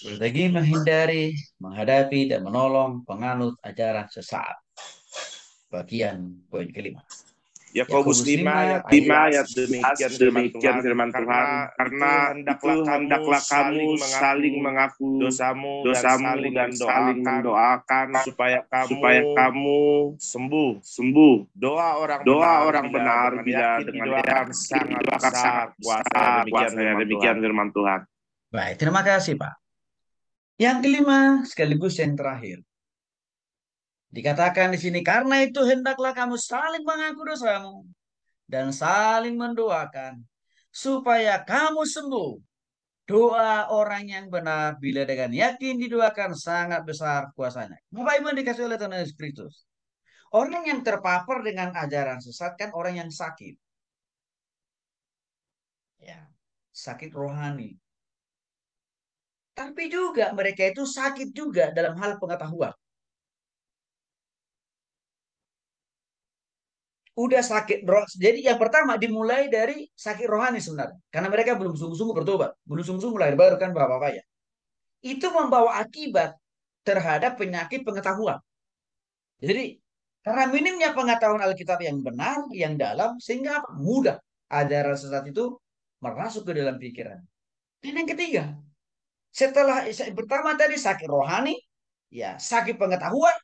Strategi menghindari, menghadapi, dan menolong penganut ajaran sesat. Bagian poin kelima. Yakobus 5 ayat 5 ayat demikian firman Tuhan, karena itu hendaklah kamu saling mengaku dosamu dan saling mendoakan supaya kamu sembuh. Doa orang benar bila dengan yakin sangat besar kuasanya. Demikian firman Tuhan. Baik, terima kasih Pak. Yang kelima sekaligus yang terakhir. Dikatakan di sini, karena itu hendaklah kamu saling mengaku dosamu dan saling mendoakan supaya kamu sembuh. Doa orang yang benar bila dengan yakin didoakan sangat besar kuasanya. Bapak Ibu yang dikasih oleh Tuhan Yesus Kristus. Orang yang terpapar dengan ajaran sesat kan orang yang sakit. Ya, sakit rohani. Tapi juga mereka itu sakit juga dalam hal pengetahuan. Udah sakit roh. Jadi yang pertama dimulai dari sakit rohani sebenarnya. Karena mereka belum sungguh-sungguh bertobat. Belum sungguh-sungguh lahir baru kan Bapak-Bapak ya. Itu membawa akibat terhadap penyakit pengetahuan. Jadi karena minimnya pengetahuan Alkitab yang benar, yang dalam, sehingga mudah ajaran sesat itu merasuk ke dalam pikiran. Dan yang ketiga, setelah pertama tadi sakit rohani, ya sakit pengetahuan,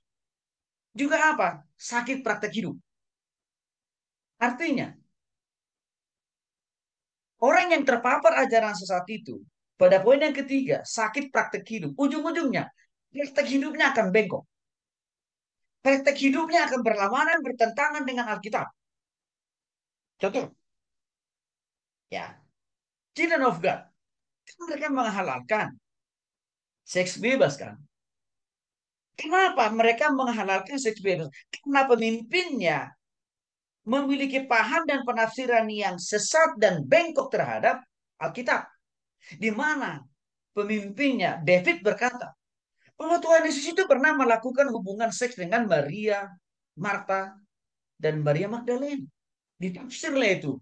juga apa? Sakit praktek hidup. Artinya, Orang yang terpapar ajaran sesat itu, pada poin yang ketiga, sakit praktek hidup. Ujung-ujungnya, praktek hidupnya akan bengkok. Praktek hidupnya akan berlawanan, bertentangan dengan Alkitab. Contoh, ya, children of God. Mereka menghalalkan seks bebas kan? Kenapa mereka menghalalkan seks bebas? Karena pemimpinnya memiliki paham dan penafsiran yang sesat dan bengkok terhadap Alkitab. Di mana pemimpinnya David berkata bahwa Tuhan Yesus itu pernah melakukan hubungan seks dengan Maria, Marta, dan Maria Magdalena. Ditafsirlah itu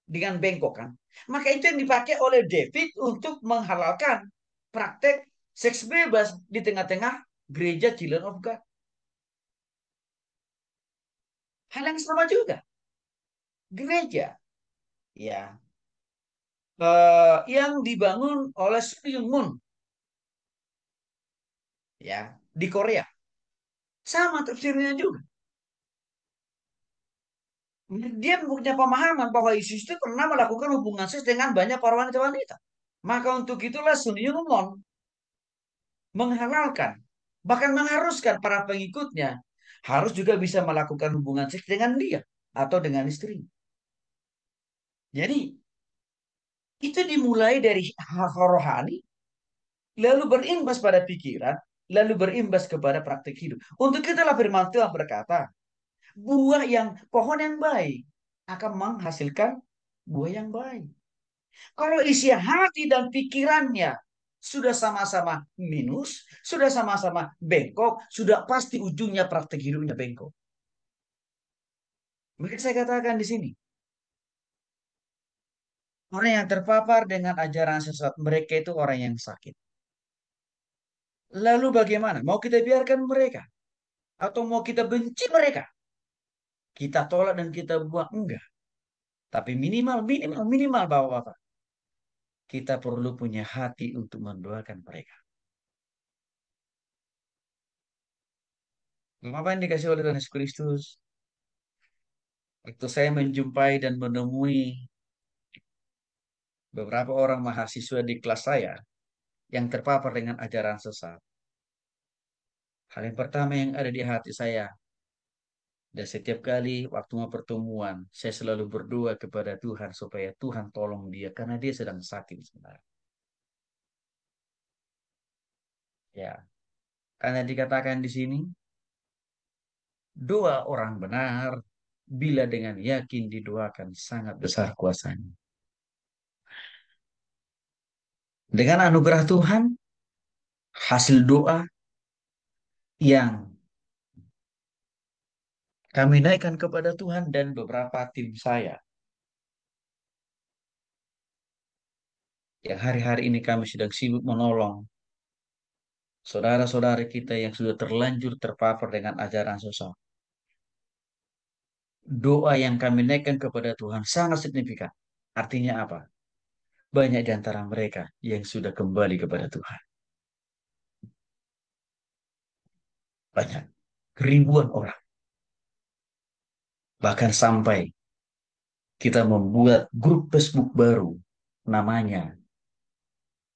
dengan bengkok kan. Maka itu yang dipakai oleh David untuk menghalalkan praktek seks bebas di tengah-tengah gereja Children of God. Hal yang sama juga. Gereja ya yang dibangun oleh Sun Moon ya di Korea. Sama tafsirnya juga. Dia punya pemahaman bahwa Yesus itu pernah melakukan hubungan seks dengan banyak para wanita-wanita. Maka untuk itulah Sun Moon menghalalkan, bahkan mengharuskan para pengikutnya harus juga bisa melakukan hubungan seks dengan dia atau dengan istrinya. Jadi itu dimulai dari hal rohani, lalu berimbas pada pikiran, lalu berimbas kepada praktik hidup. Untuk itulah firman Tuhan berkata, buah yang pohon yang baik akan menghasilkan buah yang baik. Kalau isi hati dan pikirannya sudah sama-sama minus, sudah sama-sama bengkok, sudah pasti ujungnya praktik hidupnya bengkok. Maka saya katakan di sini, orang yang terpapar dengan ajaran sesat mereka itu orang yang sakit. Lalu bagaimana? Mau kita biarkan mereka? Atau mau kita benci mereka? Kita tolak dan kita buang? Enggak. Tapi minimal Bapak-Bapak. Kita perlu punya hati untuk mendoakan mereka. Apa yang dikasih oleh Tuhan Yesus Kristus? Waktu saya menjumpai dan menemui beberapa orang mahasiswa di kelas saya yang terpapar dengan ajaran sesat. Hal yang pertama yang ada di hati saya, dan setiap kali waktu mau pertemuan, saya selalu berdoa kepada Tuhan supaya Tuhan tolong dia karena dia sedang sakit sebenarnya. Ya, karena dikatakan di sini, doa orang benar bila dengan yakin didoakan sangat besar kuasanya. Dengan anugerah Tuhan, hasil doa yang kami naikkan kepada Tuhan dan beberapa tim saya. Yang hari-hari ini kami sedang sibuk menolong saudara-saudara kita yang sudah terlanjur terpapar dengan ajaran sesat. Doa yang kami naikkan kepada Tuhan sangat signifikan. Artinya apa? Banyak di antara mereka yang sudah kembali kepada Tuhan. Banyak. Ribuan orang. Bahkan sampai kita membuat grup Facebook baru. Namanya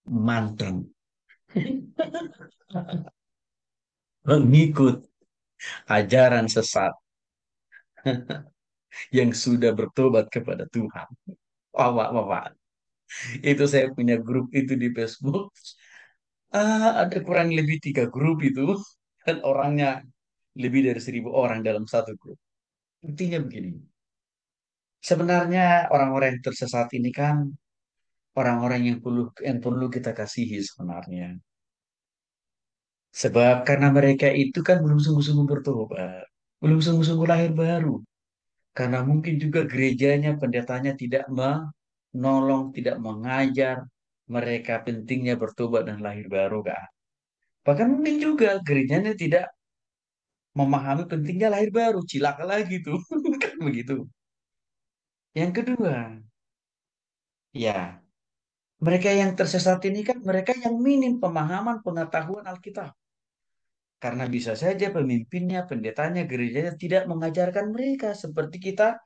Mantan. Mengikut ajaran sesat yang sudah bertobat kepada Tuhan. Bapak, itu saya punya grup itu di Facebook. Ada kurang lebih 3 grup itu. Dan orangnya lebih dari 1.000 orang dalam satu grup. Intinya begini. Sebenarnya orang-orang yang tersesat ini kan orang-orang yang perlu kita kasihi sebenarnya. Sebab karena mereka itu kan belum sungguh-sungguh bertobat. Belum sungguh-sungguh lahir baru. Karena mungkin juga gerejanya, pendetanya tidak menolong, tidak mengajar mereka pentingnya bertobat dan lahir baru kan. Bahkan mungkin juga gerejanya tidak memahami pentingnya lahir baru, cilaka lagi tuh. Kan begitu. Yang kedua, ya, mereka yang tersesat ini kan mereka yang minim pemahaman pengetahuan Alkitab. Karena bisa saja pemimpinnya, pendetanya, gerejanya tidak mengajarkan mereka seperti kita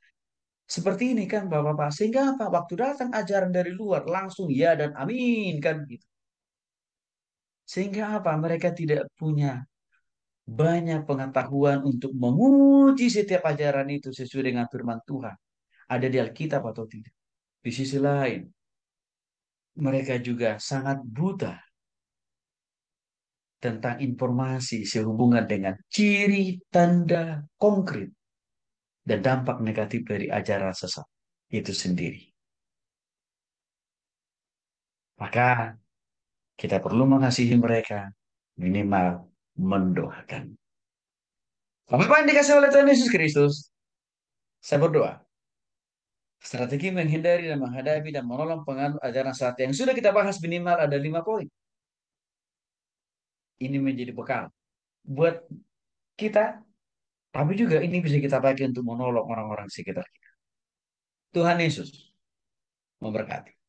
Seperti ini kan Bapak-Bapak. Sehingga apa? Waktu datang ajaran dari luar langsung ya dan amin kan gitu. Sehingga apa? Mereka tidak punya banyak pengetahuan untuk menguji setiap ajaran itu sesuai dengan firman Tuhan. Ada di Alkitab atau tidak. Di sisi lain, mereka juga sangat buta tentang informasi sehubungan dengan ciri, tanda, konkret, dan dampak negatif dari ajaran sesat itu sendiri. Maka kita perlu mengasihi mereka, minimal mendoakan. Apa yang dikasih oleh Tuhan Yesus Kristus? Saya berdoa. Strategi menghindari dan menghadapi dan menolong pengaruh ajaran saat yang sudah kita bahas minimal ada 5 poin. Ini menjadi bekal buat kita, tapi juga ini bisa kita pakai untuk menolong orang-orang sekitar kita. Tuhan Yesus memberkati.